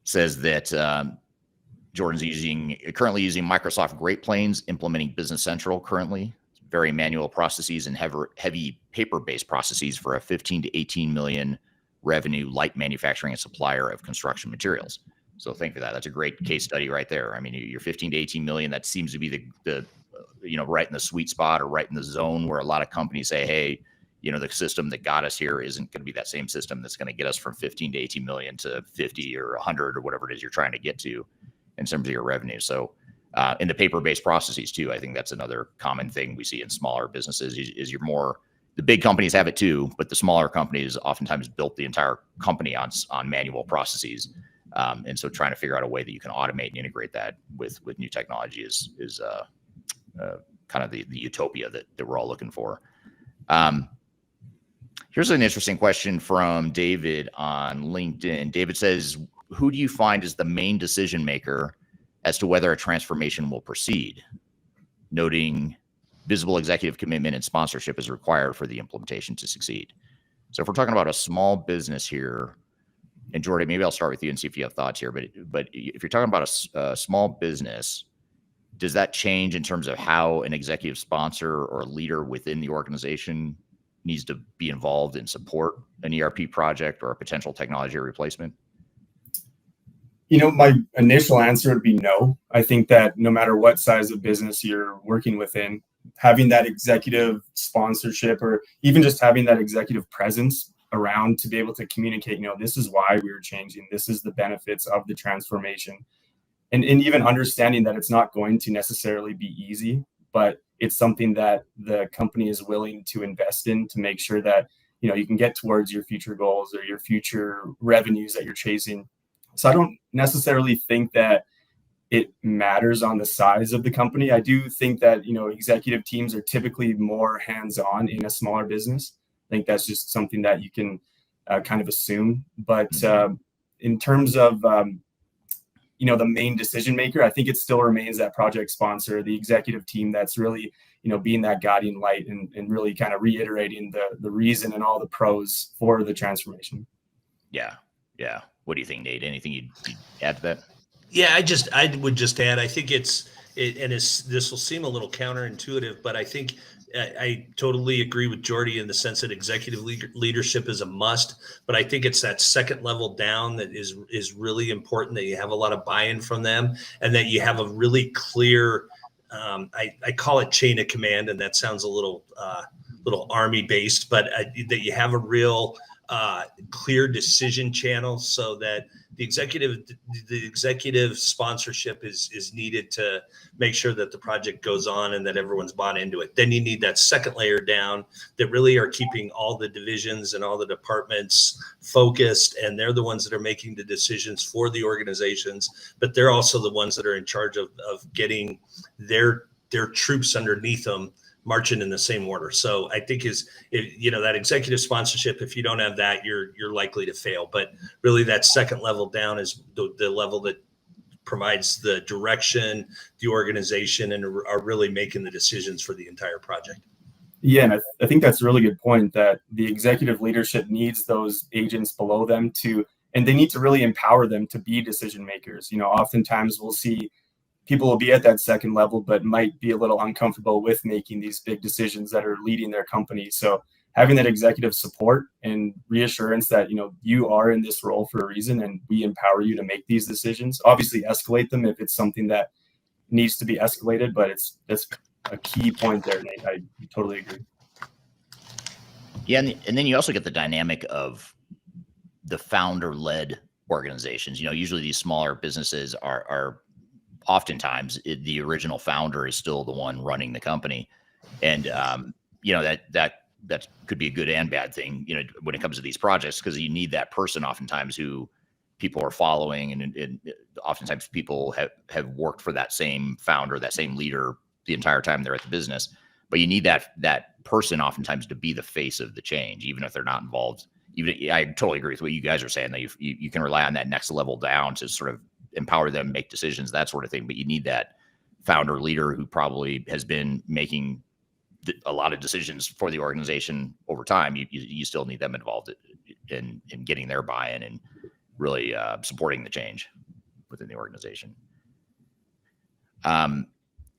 Speaker 1: says that Jordan's currently using Microsoft Great Plains, implementing Business Central currently. Very manual processes and heavy paper-based processes for a 15 to 18 million revenue light manufacturing and supplier of construction materials. So thank you for that. That's a great case study right there. I mean, you're 15 to 18 million. That seems to be the right in the sweet spot or right in the zone where a lot of companies say, hey, the system that got us here isn't going to be that same system that's going to get us from 15 to 18 million to 50 or 100 or whatever it is you're trying to get to in terms of your revenue. So in the paper-based processes too, I think that's another common thing we see in smaller businesses is the big companies have it too, but the smaller companies oftentimes built the entire company on manual processes. And so trying to figure out a way that you can automate and integrate that with new technology is kind of the utopia that we're all looking for. Here's an interesting question from David on LinkedIn. David says, who do you find is the main decision maker as to whether a transformation will proceed? Noting visible executive commitment and sponsorship is required for the implementation to succeed. So if we're talking about a small business here, and Geordie, maybe I'll start with you and see if you have thoughts here, but if you're talking about a small business, does that change in terms of how an executive sponsor or a leader within the organization needs to be involved and support an ERP project or a potential technology replacement?
Speaker 10: My initial answer would be no. I think that no matter what size of business you're working within, having that executive sponsorship or even just having that executive presence around to be able to communicate, this is why we were changing, this is the benefits of the transformation. And even understanding that it's not going to necessarily be easy, but it's something that the company is willing to invest in to make sure that, you can get towards your future goals or your future revenues that you're chasing. So I don't necessarily think that it matters on the size of the company. I do think that, executive teams are typically more hands-on in a smaller business. I think that's just something that you can kind of assume. But in terms of, the main decision maker, I think it still remains that project sponsor, the executive team that's really, being that guiding light and really kind of reiterating the reason and all the pros for the transformation.
Speaker 1: Yeah. What do you think, Nate? Anything you'd add to that?
Speaker 9: Yeah, I would just add, I think this will seem a little counterintuitive, but I think I totally agree with Geordie in the sense that executive leadership is a must, but I think it's that second level down that is really important, that you have a lot of buy-in from them and that you have a really clear, I call it chain of command, and that sounds a little army based, but that you have a real clear decision channel so that the executive sponsorship is needed to make sure that the project goes on and that everyone's bought into it. Then you need that second layer down that really are keeping all the divisions and all the departments focused, and they're the ones that are making the decisions for the organizations, but they're also the ones that are in charge of getting their troops underneath them marching in the same order. So I think that executive sponsorship, if you don't have that, you're likely to fail. But really that second level down is the level that provides the direction, the organization, and are really making the decisions for the entire project.
Speaker 10: Yeah, and I think that's a really good point, that the executive leadership needs those agents below them and they need to really empower them to be decision makers. Oftentimes we'll see people will be at that second level, but might be a little uncomfortable with making these big decisions that are leading their company. So having that executive support and reassurance that, you are in this role for a reason and we empower you to make these decisions. Obviously escalate them if it's something that needs to be escalated, but that's a key point there, Nate. I totally agree.
Speaker 1: Yeah, and then you also get the dynamic of the founder-led organizations. Usually these smaller businesses are oftentimes the original founder is still the one running the company. And, that could be a good and bad thing, when it comes to these projects, because you need that person oftentimes who people are following. And oftentimes people have worked for that same founder, that same leader the entire time they're at the business. But you need that person oftentimes to be the face of the change, even if they're not involved. I totally agree with what you guys are saying, that you can rely on that next level down to sort of empower them, make decisions, that sort of thing. But you need that founder leader who probably has been making a lot of decisions for the organization over time, you still need them involved in getting their buy-in and really supporting the change within the organization.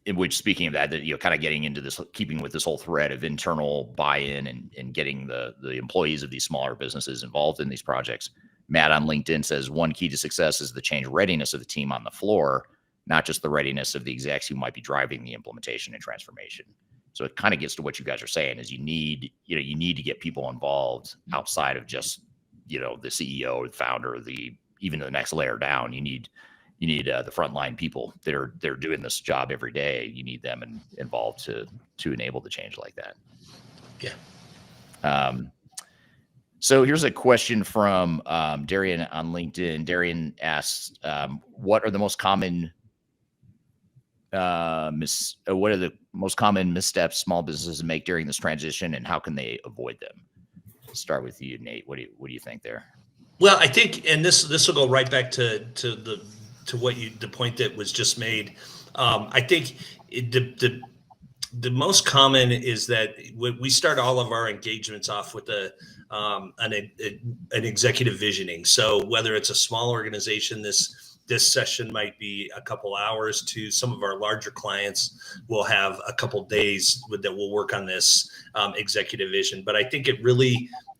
Speaker 1: In which, speaking of that, kind of getting into this, keeping with this whole thread of internal buy-in and getting the employees of these smaller businesses involved in these projects. Matt on LinkedIn says, one key to success is the change readiness of the team on the floor, not just the readiness of the execs who might be driving the implementation and transformation. So it kind of gets to what you guys are saying is you need to get people involved outside of just, the CEO or the founder, or even the next layer down. You need the frontline people that are doing this job every day. You need them involved to enable the change like that.
Speaker 9: Yeah.
Speaker 1: So here's a question from Darian on LinkedIn. Darian asks, what are the most common missteps small businesses make during this transition, and how can they avoid them? Let's start with you, Nate. What do you think there?
Speaker 9: Well, I think, and this will go right back to the point that was just made. I think the most common is that we start all of our engagements off with an executive visioning. So whether it's a small organization, this session might be a couple hours. To some of our larger clients, we'll have a couple days that we'll work on this executive vision. But I think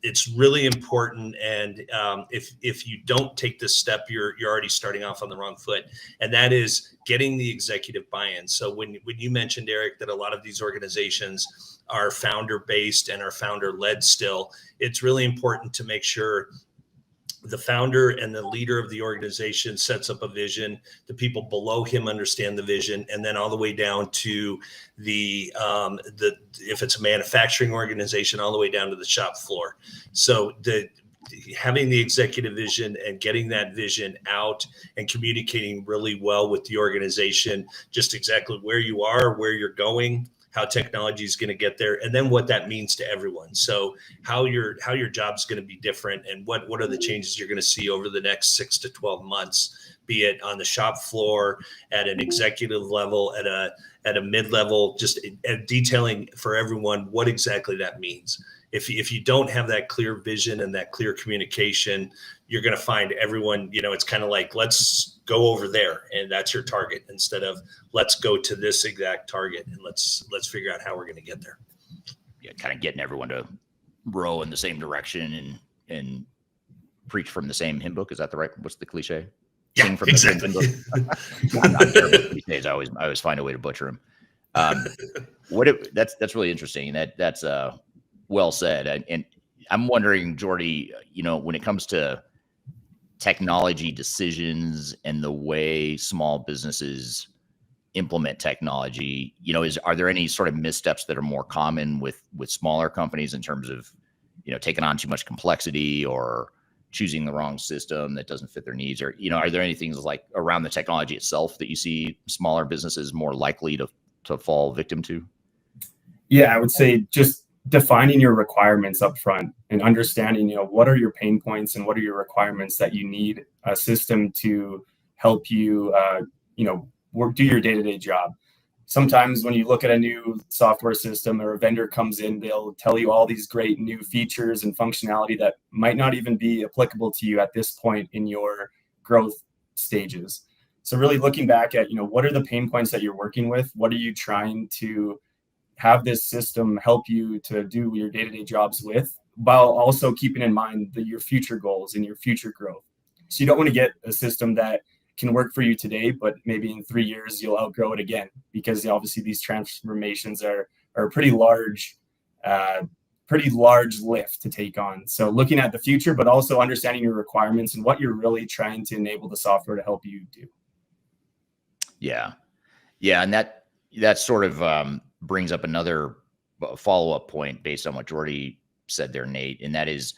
Speaker 9: it's really important. And if you don't take this step, you're already starting off on the wrong foot. And that is getting the executive buy-in. So when you mentioned, Eric, that a lot of these organizations are founder-based and are founder-led still, it's really important to make sure the founder and the leader of the organization sets up a vision. The people below him understand the vision, and then all the way down to if it's a manufacturing organization, all the way down to the shop floor. So having the executive vision and getting that vision out and communicating really well with the organization, just exactly where you are, where you're going, how technology is going to get there, and then what that means to everyone. So how your job's going to be different, and what are the changes you're going to see over the next 6 to 12 months, be it on the shop floor, at an executive level, at a mid-level, just detailing for everyone what exactly that means. If you don't have that clear vision and that clear communication, you're going to find everyone, it's kind of like, let's go over there and that's your target, instead of let's go to this exact target and let's figure out how we're going to get there.
Speaker 1: Yeah, kind of getting everyone to row in the same direction and preach from the same hymn book. Is that the right? What's the cliche?
Speaker 9: Yeah,
Speaker 1: Sing from
Speaker 9: exactly.
Speaker 1: The same hymn book. I'm not terrible with cliches. I always find a way to butcher them. That's really interesting. That's well said. And I'm wondering, Geordie, when it comes to technology decisions and the way small businesses implement technology, are there any sort of missteps that are more common with smaller companies in terms of, taking on too much complexity or choosing the wrong system that doesn't fit their needs? Or, are there any things like around the technology itself that you see smaller businesses more likely to fall victim to?
Speaker 10: Yeah, I would say just defining your requirements up front and understanding, what are your pain points and what are your requirements that you need a system to help you, do your day-to-day job. Sometimes when you look at a new software system or a vendor comes in, they'll tell you all these great new features and functionality that might not even be applicable to you at this point in your growth stages. So really looking back at, what are the pain points that you're working with? What are you trying to have this system help you to do your day-to-day jobs with, while also keeping in mind your future goals and your future growth. So you don't want to get a system that can work for you today, but maybe in 3 years you'll outgrow it again, because obviously these transformations are a pretty large lift to take on. So looking at the future, but also understanding your requirements and what you're really trying to enable the software to help you do.
Speaker 1: Yeah. And that sort of brings up another follow-up point based on what Geordie said there, Nate, and that is,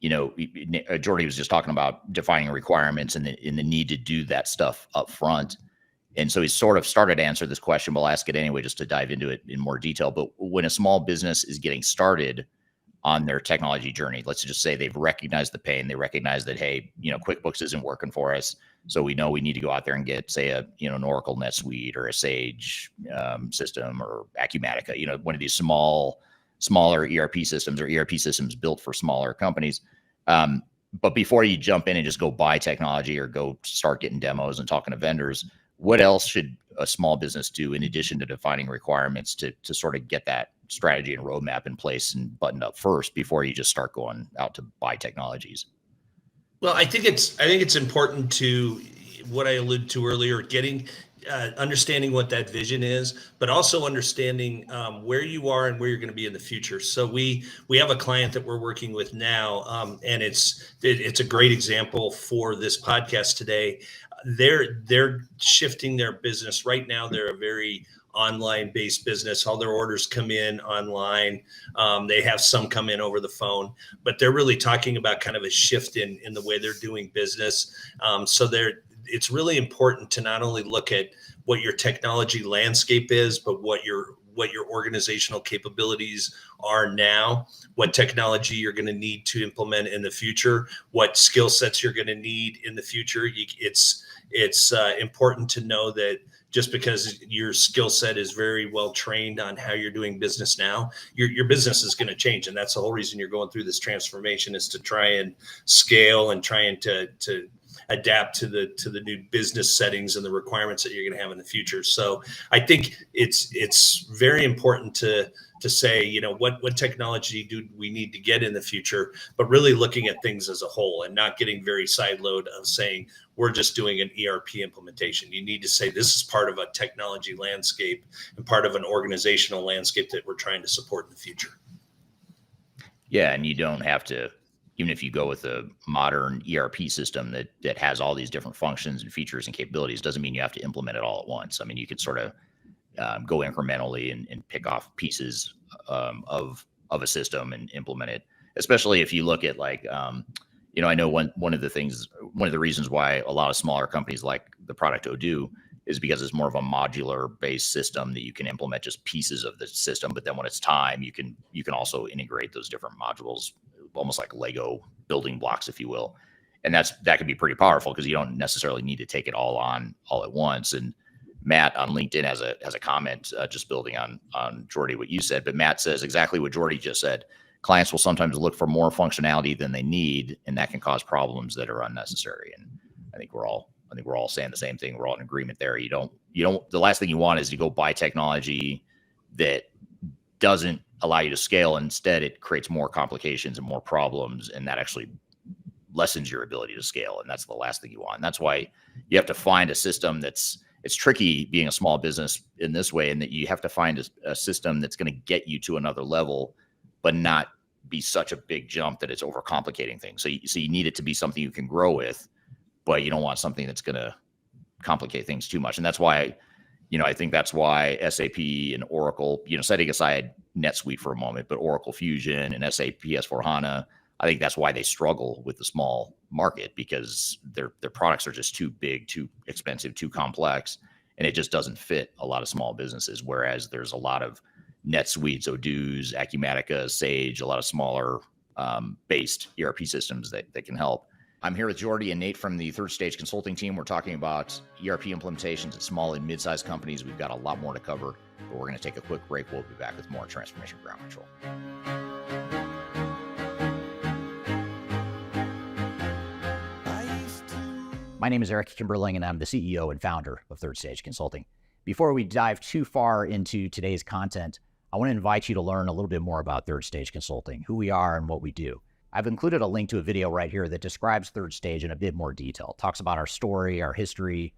Speaker 1: Geordie was just talking about defining requirements and the need to do that stuff up front. And so he sort of started to answer this question, but I'll ask it anyway, just to dive into it in more detail. But when a small business is getting started on their technology journey, let's just say they've recognized the pain, they recognize that, hey, QuickBooks isn't working for us. So we know we need to go out there and get, say, an Oracle NetSuite or a Sage system or Acumatica, one of these smaller ERP systems or ERP systems built for smaller companies. But before you jump in and just go buy technology or go start getting demos and talking to vendors, what else should a small business do in addition to defining requirements to sort of get that strategy and roadmap in place and buttoned up first before you just start going out to buy technologies?
Speaker 9: Well, I think it's important to what I alluded to earlier, understanding what that vision is, but also understanding where you are and where you're going to be in the future. So we have a client that we're working with now, and it's a great example for this podcast today. They're shifting their business right now. They're a very online based business. All their orders come in online. They have some come in over the phone, but they're really talking about kind of a shift in the way they're doing business. It's really important to not only look at what your technology landscape is, but what your organizational capabilities are now, what technology you're going to need to implement in the future, what skill sets you're going to need in the future. It's important to know that just because your skill set is very well trained on how you're doing business now, your business is going to change. And that's the whole reason you're going through this transformation, is to try and scale and trying to adapt to the new business settings and the requirements that you're going to have in the future. So I think it's very important to say, what technology do we need to get in the future, but really looking at things as a whole and not getting very sideload of saying we're just doing an ERP implementation. You need to say this is part of a technology landscape and part of an organizational landscape that we're trying to support in the future.
Speaker 1: Yeah, and you don't have to, even if you go with a modern ERP system that has all these different functions and features and capabilities, doesn't mean you have to implement it all at once. I mean, you could sort of go incrementally and pick off pieces of a system and implement it, especially if you look at I know one of the reasons why a lot of smaller companies like the product Odoo is because it's more of a modular based system that you can implement just pieces of the system. But then when it's time, you can also integrate those different modules, almost like Lego building blocks, if you will. And that can be pretty powerful because you don't necessarily need to take it all on all at once. And Matt on LinkedIn has a comment just building on Geordie, what you said, but Matt says exactly what Geordie just said. Clients will sometimes look for more functionality than they need, and that can cause problems that are unnecessary. And I think we're all saying the same thing. We're all in agreement there. You don't, the last thing you want is to go buy technology that doesn't allow you to scale. Instead, it creates more complications and more problems, and that actually lessens your ability to scale. And that's the last thing you want. And that's why you have to find a system it's tricky being a small business in this way, and that you have to find a system that's going to get you to another level, but not be such a big jump that it's overcomplicating things. So you need it to be something you can grow with, but you don't want something that's going to complicate things too much. And that's why, I think that's why SAP and Oracle, setting aside NetSuite for a moment, but Oracle Fusion and SAP S/4HANA, I think that's why they struggle with the small market, because their products are just too big, too expensive, too complex, and it just doesn't fit a lot of small businesses. Whereas there's a lot of NetSuites, Odoo's, Acumatica, Sage, a lot of smaller based ERP systems that can help. I'm here with Geordie and Nate from the Third Stage Consulting team. We're talking about ERP implementations at small and mid-sized companies. We've got a lot more to cover, but we're going to take a quick break. We'll be back with more Transformation Ground Control. My name is Eric Kimberling, and I'm the CEO and founder of Third Stage Consulting. Before we dive too far into today's content, I want to invite you to learn a little bit more about Third Stage Consulting, who we are and what we do. I've included a link to a video right here that describes Third Stage in a bit more detail. It talks about our story, our history,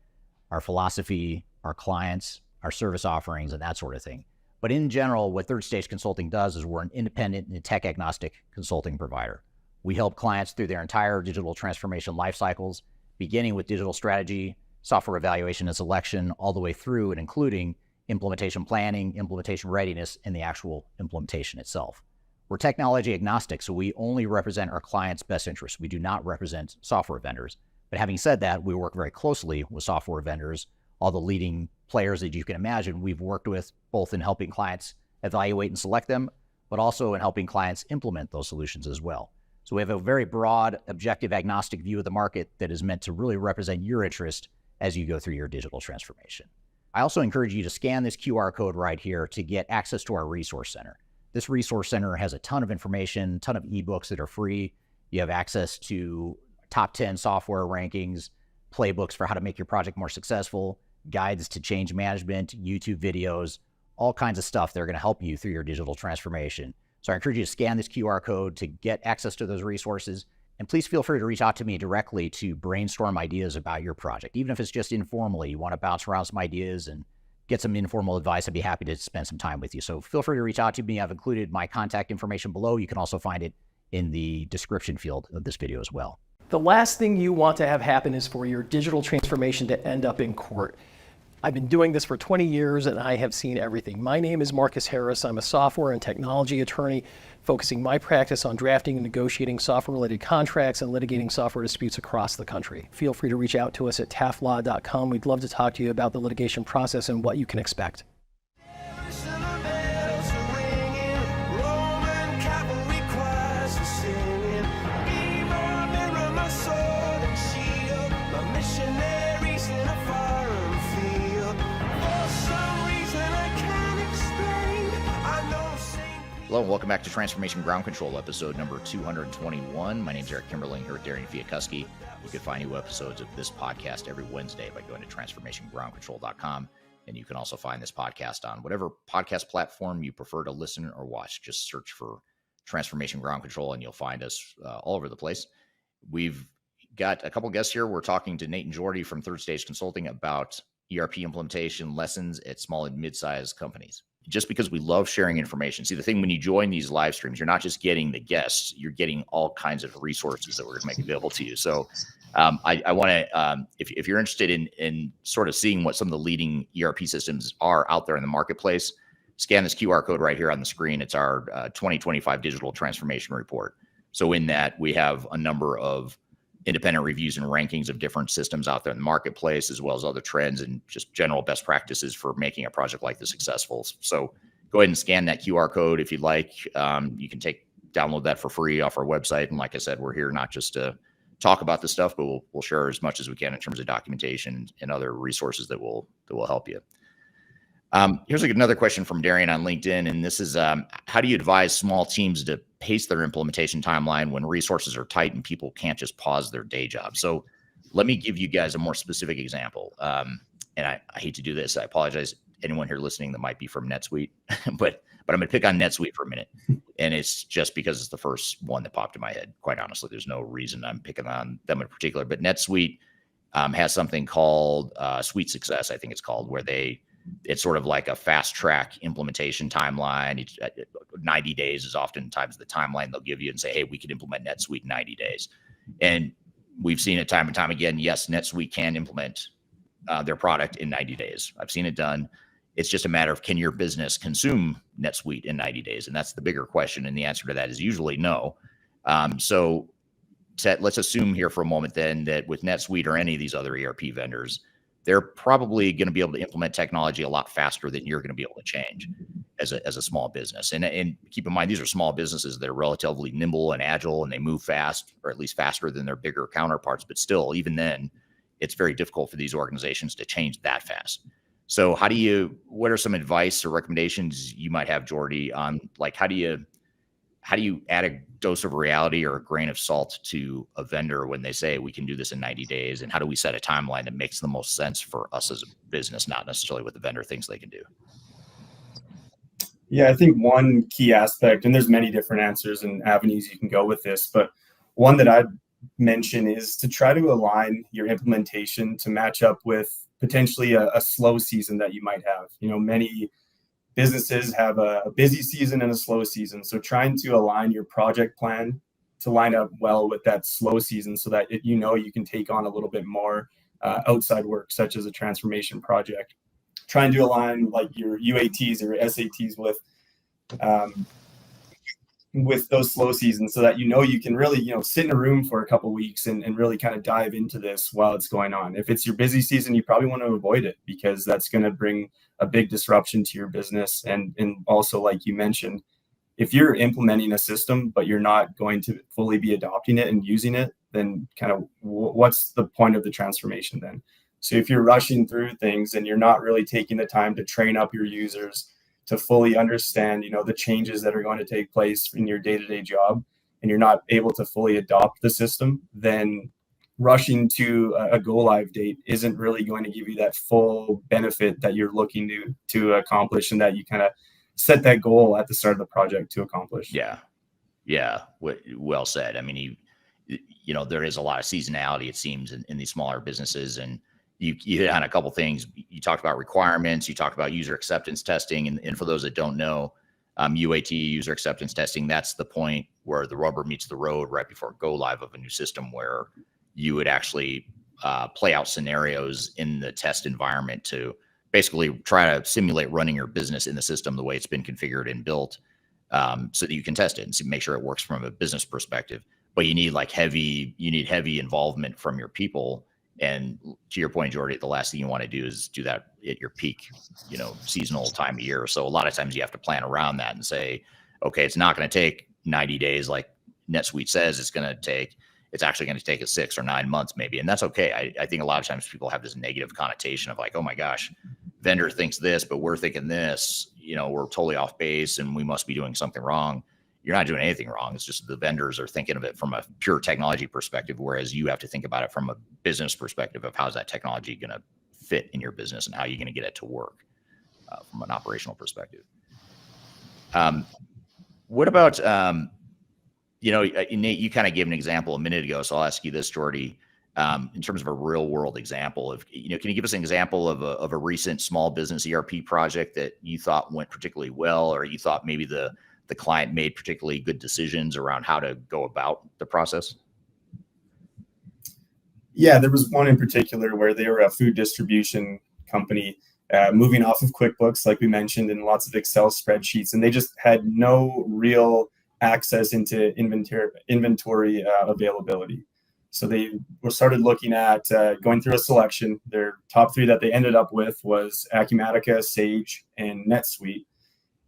Speaker 1: our philosophy, our clients, our service offerings, and that sort of thing. But in general, what Third Stage Consulting does is we're an independent and tech-agnostic consulting provider. We help clients through their entire digital transformation life cycles, beginning with digital strategy, software evaluation and selection, all the way through and including implementation planning, implementation readiness, and the actual implementation itself. We're technology agnostic, so we only represent our clients' best interests. We do not represent software vendors. But having said that, we work very closely with software vendors, all the leading players that you can imagine we've worked with, both in helping clients evaluate and select them, but also in helping clients implement those solutions as well.
Speaker 11: So we have a very broad, objective, agnostic view of the market that is meant to really represent your interest as you go through your digital transformation. I also encourage you to scan this QR code right here to get access to our resource center. This resource center has a ton of information, ton of ebooks that are free. You have access to top 10 software rankings, playbooks for how to make your project more successful, guides to change management, YouTube videos, all kinds of stuff that are going to help you through your digital transformation. So I encourage you to scan this QR code to get access to those resources. And please feel free to reach out to me directly to brainstorm ideas about your project. Even if it's just informally, you want to bounce around some ideas and get some informal advice, I'd be happy to spend some time with you. So feel free to reach out to me. I've included my contact information below. You can also find it in the description field of this video as well.
Speaker 12: The last thing you want to have happen is for your digital transformation to end up in court. I've been doing this for 20 years and I have seen everything. My name is Marcus Harris. I'm a software and technology attorney focusing my practice on drafting and negotiating software-related contracts and litigating software disputes across the country. Feel free to reach out to us at taftlaw.com. We'd love to talk to you about the litigation process and what you can expect.
Speaker 1: Hello and welcome back to Transformation Ground Control, episode number 221. My name is Eric Kimberling here with Darian Chwialkowski. You can find new episodes of this podcast every Wednesday by going to transformationgroundcontrol.com. And you can also find this podcast on whatever podcast platform you prefer to listen or watch. Just search for Transformation Ground Control and you'll find us all over the place. We've got a couple guests here. We're talking to Nate and Geordie from Third Stage Consulting about ERP implementation lessons at small and mid-sized companies. Just because we love sharing information. See, the thing when you join these live streams, you're not just getting the guests, you're getting all kinds of resources that we're going to make available to you. So I want to, if you're interested in sort of seeing what some of the leading ERP systems are out there in the marketplace, scan this QR code right here on the screen. It's our 2025 Digital Transformation Report. So in that, we have a number of independent reviews and rankings of different systems out there in the marketplace, as well as other trends and just general best practices for making a project like this successful. So go ahead and scan that QR code if you'd like. You can download that for free off our website. And like I said, we're here not just to talk about this stuff, but we'll share as much as we can in terms of documentation and other resources that will help you. Here's another question from Darian on LinkedIn. And this is, how do you advise small teams to pace their implementation timeline when resources are tight and people can't just pause their day job? So let me give you guys a more specific example. And I hate to do this. I apologize, anyone here listening that might be from NetSuite, but I'm going to pick on NetSuite for a minute. And it's just because it's the first one that popped in my head. Quite honestly, there's no reason I'm picking on them in particular, but NetSuite has something called Suite Success, I think it's called, where it's sort of like a fast track implementation timeline. 90 days is oftentimes the timeline they'll give you and say, hey, we could implement NetSuite in 90 days. And we've seen it time and time again. Yes, NetSuite can implement their product in 90 days. I've seen it done. It's just a matter of, can your business consume NetSuite in 90 days? And that's the bigger question. And the answer to that is usually no. So let's assume here for a moment then that with NetSuite or any of these other ERP vendors, they're probably going to be able to implement technology a lot faster than you're going to be able to change as a small business. And keep in mind, these are small businesses that are relatively nimble and agile, and they move fast, or at least faster than their bigger counterparts. But still, even then, it's very difficult for these organizations to change that fast. So what are some advice or recommendations you might have, Geordie, on like, how do you add a dose of reality or a grain of salt to a vendor when they say we can do this in 90 days? And how do we set a timeline that makes the most sense for us as a business, not necessarily what the vendor thinks they can do?
Speaker 10: Yeah, I think one key aspect, and there's many different answers and avenues you can go with this, but one that I'd mention is to try to align your implementation to match up with potentially a slow season that you might have. Many businesses have a busy season and a slow season. So trying to align your project plan to line up well with that slow season so that you can take on a little bit more outside work, such as a transformation project. Trying to align like your UATs or your SATs with those slow seasons so that you can really sit in a room for a couple of weeks and really kind of dive into this while it's going on. If it's your busy season, you probably want to avoid it because that's going to bring a big disruption to your business. And also, like you mentioned, if you're implementing a system, but you're not going to fully be adopting it and using it, then kind of what's the point of the transformation then? So if you're rushing through things and you're not really taking the time to train up your users to fully understand, the changes that are going to take place in your day-to-day job, and you're not able to fully adopt the system, then rushing to a go live date isn't really going to give you that full benefit that you're looking to accomplish, and that you kind of set that goal at the start of the project to accomplish.
Speaker 1: Yeah. Well said. I mean, there is a lot of seasonality, it seems, in these smaller businesses, and you hit on a couple things. You talked about requirements, you talked about user acceptance testing, and for those that don't know, UAT, user acceptance testing, that's the point where the rubber meets the road right before go live of a new system, where you would actually play out scenarios in the test environment to basically try to simulate running your business in the system the way it's been configured and built, so that you can test it and make sure it works from a business perspective. But you need heavy involvement from your people. And to your point, Geordie, the last thing you want to do is do that at your peak, seasonal time of year. So a lot of times you have to plan around that and say, okay, it's not going to take 90 days like NetSuite says it's going to take. It's actually going to take us 6 or 9 months maybe. And that's okay. I think a lot of times people have this negative connotation of like, oh my gosh, vendor thinks this, but we're thinking this, we're totally off base and we must be doing something wrong. You're not doing anything wrong. It's just the vendors are thinking of it from a pure technology perspective, whereas you have to think about it from a business perspective of how's that technology going to fit in your business and how you're going to get it to work from an operational perspective. What about, Nate, you kind of gave an example a minute ago, so I'll ask you this, Geordie, in terms of a real world example of, can you give us an example of a recent small business ERP project that you thought went particularly well, or you thought maybe the client made particularly good decisions around how to go about the process?
Speaker 10: Yeah, there was one in particular where they were a food distribution company moving off of QuickBooks, like we mentioned, and lots of Excel spreadsheets, and they just had no real access into inventory availability. So they started looking at going through a selection. Their top 3 that they ended up with was Acumatica, Sage, and NetSuite.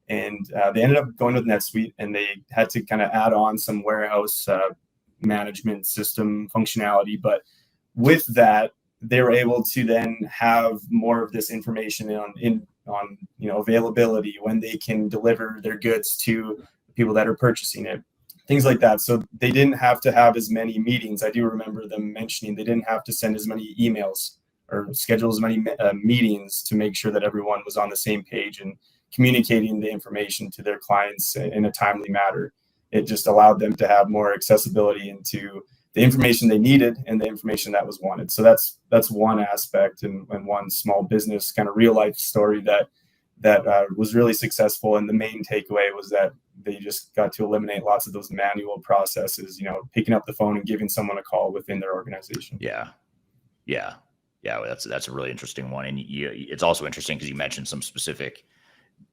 Speaker 10: And they ended up going with NetSuite, and they had to kind of add on some warehouse management system functionality. But with that, they were able to then have more of this information on availability, when they can deliver their goods to people that are purchasing it, things like that. So they didn't have to have as many meetings. I do remember them mentioning they didn't have to send as many emails or schedule as many meetings to make sure that everyone was on the same page and communicating the information to their clients in a timely manner. It just allowed them to have more accessibility into the information they needed and the information that was wanted. So that's one aspect and one small business kind of real life story that was really successful. And the main takeaway was that they just got to eliminate lots of those manual processes, picking up the phone and giving someone a call within their organization.
Speaker 1: Yeah. That's a really interesting one. And it's also interesting because you mentioned some specific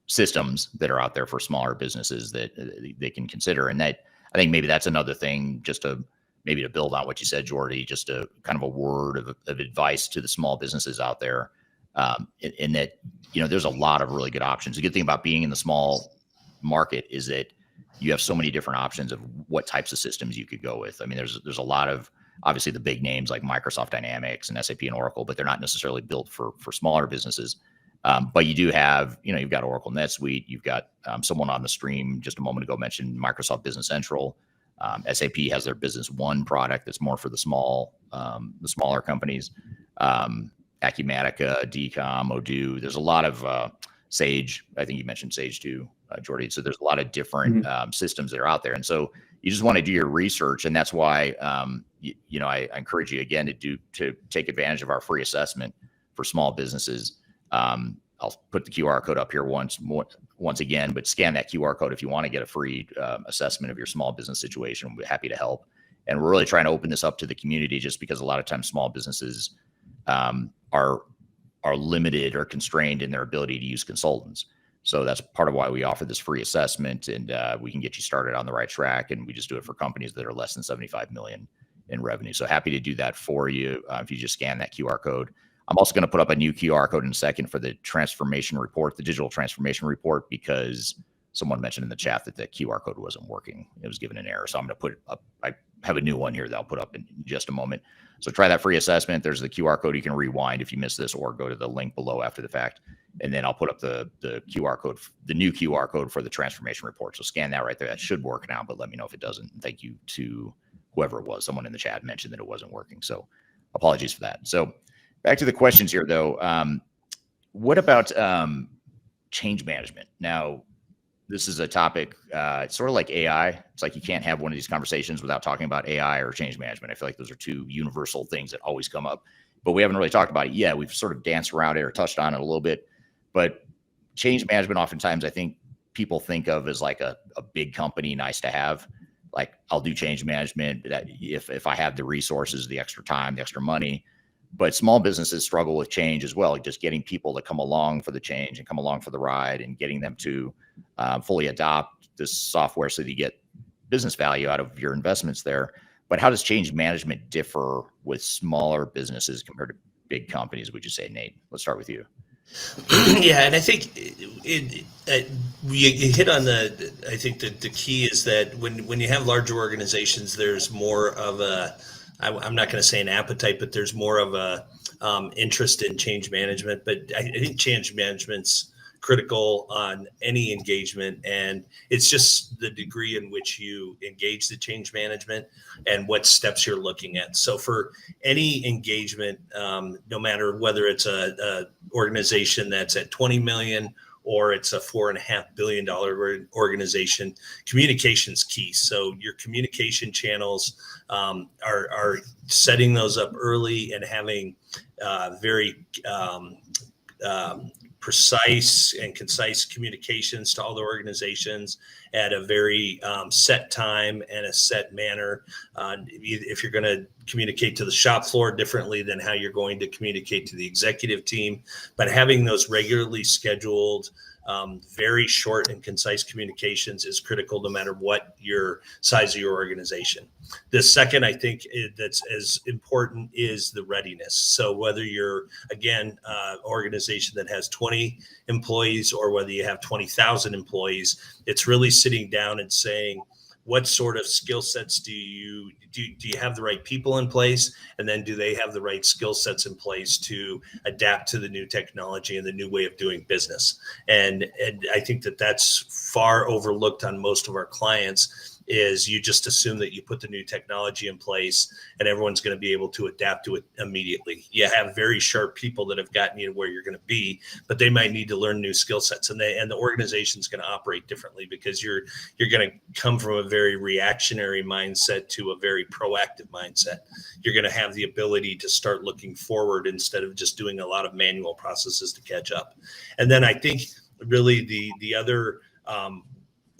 Speaker 1: systems that are out there for smaller businesses that they can consider. And that, I think maybe that's another thing, just to build on what you said, Geordie, just a kind of a word of advice to the small businesses out there. In that, there's a lot of really good options. The good thing about being in the small market is that you have so many different options of what types of systems you could go with. I mean, there's a lot of, obviously, the big names like Microsoft Dynamics and SAP and Oracle, but they're not necessarily built for smaller businesses. But you do have, you've got Oracle NetSuite, you've got someone on the stream just a moment ago mentioned Microsoft Business Central. SAP has their Business One product that's more for the smaller companies. Acumatica, DCOM, Odoo. There's a lot of Sage. I think you mentioned Sage too, Geordie. So there's a lot of different systems that are out there. And so you just want to do your research. And that's why, I encourage you again to take advantage of our free assessment for small businesses. I'll put the QR code up here once again, but scan that QR code if you want to get a free assessment of your small business situation. We'll be happy to help. And we're really trying to open this up to the community, just because a lot of times small businesses are limited or constrained in their ability to use consultants. So that's part of why we offer this free assessment, and we can get you started on the right track. And we just do it for companies that are less than 75 million in revenue. So happy to do that for you if you just scan that QR code. I'm also going to put up a new QR code in a second for the transformation report, the digital transformation report, because someone mentioned in the chat that the QR code wasn't working. It was given an error. So I'm going to put up, I have a new one here that I'll put up in just a moment. So try that free assessment. There's the QR code. You can rewind if you missed this, or go to the link below after the fact. And then I'll put up the QR code, the new QR code for the transformation report. So scan that right there. That should work now, but let me know if it doesn't. Thank you to whoever it was. Someone in the chat mentioned that it wasn't working. So apologies for that. So back to the questions here, though. What about change management? Now, this is a topic, it's sort of like AI. It's like you can't have one of these conversations without talking about AI or change management. I feel like those are two universal things that always come up, but we haven't really talked about it yet. We've sort of danced around it or touched on it a little bit, but change management, oftentimes I think people think of as like a big company, nice to have. Like, I'll do change management that if I have the resources, the extra time, the extra money. But small businesses struggle with change as well, like just getting people to come along for the change and come along for the ride, and getting them to fully adopt this software so that you get business value out of your investments there. But how does change management differ with smaller businesses compared to big companies, would you say, Nate? Let's start with you.
Speaker 9: Yeah, and I think you hit on I think that the key is that when you have larger organizations, there's more of I'm not going to say an appetite, but there's more of a interest in change management. But I think change management's critical on any engagement, and it's just the degree in which you engage the change management and what steps you're looking at. So for any engagement, no matter whether it's a organization that's at 20 million or it's a $4.5 billion organization, communication's key. So your communication channels are setting those up early and having very precise and concise communications to all the organizations at a very set time and a set manner. If you're going to communicate to the shop floor differently than how you're going to communicate to the executive team, but having those regularly scheduled, very short and concise communications is critical no matter what your size of your organization. The second, I think, that's as important is the readiness. So whether you're, again, organization that has 20 employees or whether you have 20,000 employees, it's really sitting down and saying, what sort of skill sets do you have the right people in place? And then do they have the right skill sets in place to adapt to the new technology and the new way of doing business? And I think that that's far overlooked on most of our clients, is you just assume that you put the new technology in place and everyone's going to be able to adapt to it immediately. You have very sharp people that have gotten you to where you're going to be, but they might need to learn new skill sets, and the organization's going to operate differently because you're going to come from a very reactionary mindset to a very proactive mindset. You're going to have the ability to start looking forward instead of just doing a lot of manual processes to catch up. And then I think really the other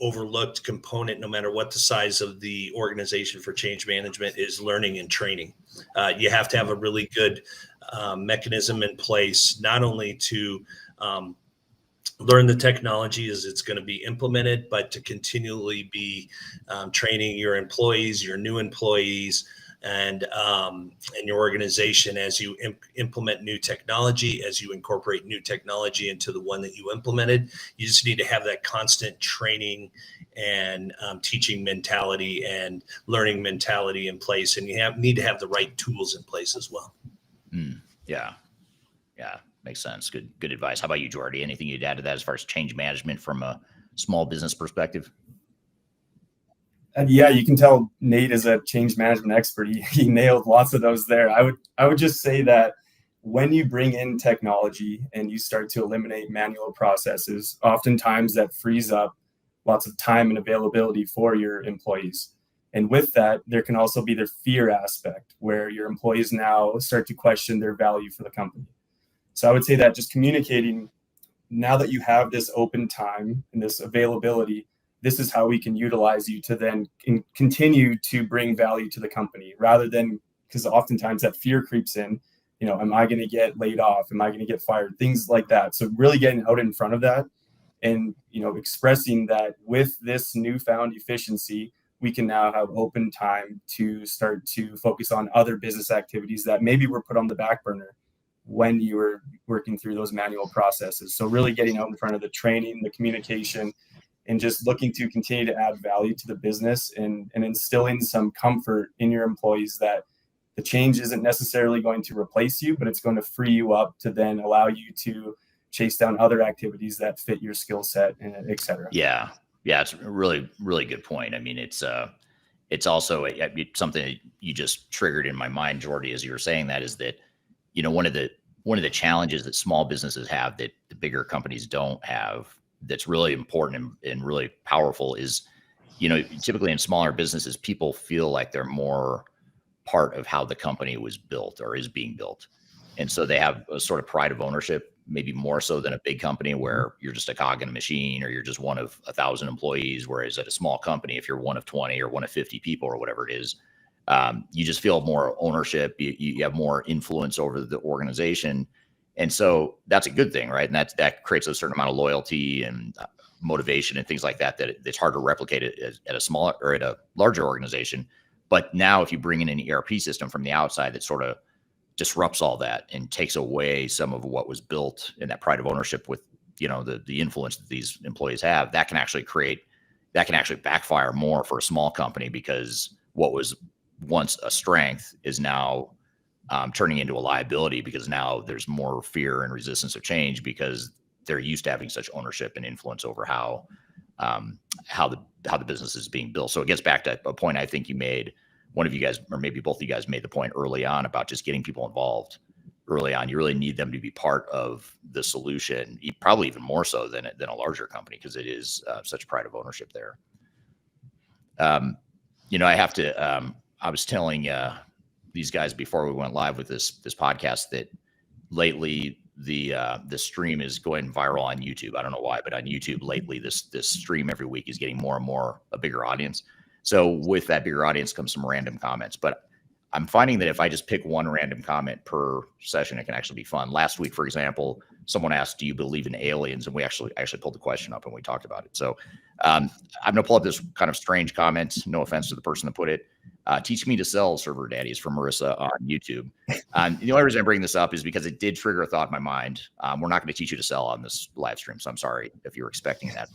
Speaker 9: overlooked component, no matter what the size of the organization for change management, is learning and training. You have to have a really good mechanism in place, not only to learn the technology as it's going to be implemented, but to continually be training your employees, your new employees, and your organization as you implement new technology, as you incorporate new technology into the one that you implemented. You just need to have that constant training and teaching mentality and learning mentality in place, and you need to have the right tools in place as well.
Speaker 1: Yeah, makes sense. Good advice. How about you, Geordie? Anything you'd add to that as far as change management from a small business perspective?
Speaker 10: And yeah, you can tell Nate is a change management expert. He nailed lots of those there. I would just say that when you bring in technology and you start to eliminate manual processes, oftentimes that frees up lots of time and availability for your employees. And with that, there can also be the fear aspect where your employees now start to question their value for the company. So I would say that just communicating, now that you have this open time and this availability, this is how we can utilize you to then continue to bring value to the company, rather than, because oftentimes that fear creeps in, am I going to get laid off? Am I going to get fired? Things like that. So really getting out in front of that and, expressing that with this newfound efficiency, we can now have open time to start to focus on other business activities that maybe were put on the back burner when you were working through those manual processes. So really getting out in front of the training, the communication, and just looking to continue to add value to the business and instilling some comfort in your employees that the change isn't necessarily going to replace you, but it's going to free you up to then allow you to chase down other activities that fit your skill set, et cetera.
Speaker 1: Yeah. Yeah. It's a really, really good point. I mean, it's also something that you just triggered in my mind, Geordie, as you were saying that, is that, one of the challenges that small businesses have that the bigger companies don't have, that's really important and really powerful is, typically in smaller businesses, people feel like they're more part of how the company was built or is being built. And so they have a sort of pride of ownership, maybe more so than a big company where you're just a cog in a machine or you're just one of 1,000 employees. Whereas at a small company, if you're one of 20 or one of 50 people or whatever it is, you just feel more ownership. You have more influence over the organization. And so that's a good thing, right? And that creates a certain amount of loyalty and motivation and things like that, it's hard to replicate it at a smaller or at a larger organization. But now if you bring in an ERP system from the outside that sort of disrupts all that and takes away some of what was built in that pride of ownership with, the influence that these employees have, that can actually backfire more for a small company, because what was once a strength is now turning into a liability, because now there's more fear and resistance of change because they're used to having such ownership and influence over how the business is being built. So it gets back to a point I think you made. One of you guys, or maybe both of you guys, made the point early on about just getting people involved early on. You really need them to be part of the solution, probably even more so than a larger company, because it is such pride of ownership there. I have to. I was telling these guys before we went live with this podcast that lately the stream is going viral on YouTube. I don't know why, but on YouTube lately, this stream every week is getting more and more a bigger audience. So with that bigger audience comes some random comments, but I'm finding that if I just pick one random comment per session, it can actually be fun. Last week, for example, someone asked, "Do you believe in aliens?" And we actually pulled the question up and we talked about it. So I'm going to pull up this kind of strange comment. No offense to the person that put it. Teach me to sell, server daddies, from Marissa on YouTube. The only reason I bring this up is because it did trigger a thought in my mind. We're not going to teach you to sell on this live stream, so I'm sorry if you're expecting that.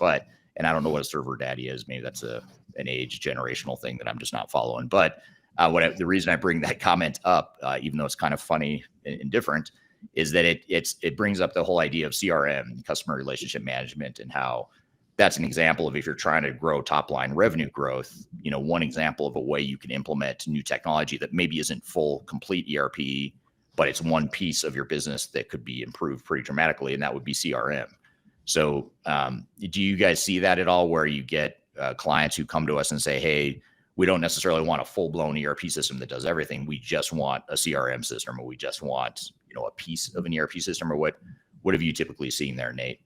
Speaker 1: And I don't know what a server daddy is. Maybe that's an age generational thing that I'm just not following. But the reason I bring that comment up, even though it's kind of funny and different, is that it brings up the whole idea of CRM, customer relationship management, and how that's an example of, if you're trying to grow top line revenue growth, one example of a way you can implement new technology that maybe isn't full, complete ERP, but it's one piece of your business that could be improved pretty dramatically, and that would be CRM. So do you guys see that at all, where you get clients who come to us and say, "Hey, we don't necessarily want a full-blown ERP system that does everything. We just want a CRM system, or we just want, a piece of an ERP system," or what have you typically seen there, Nate?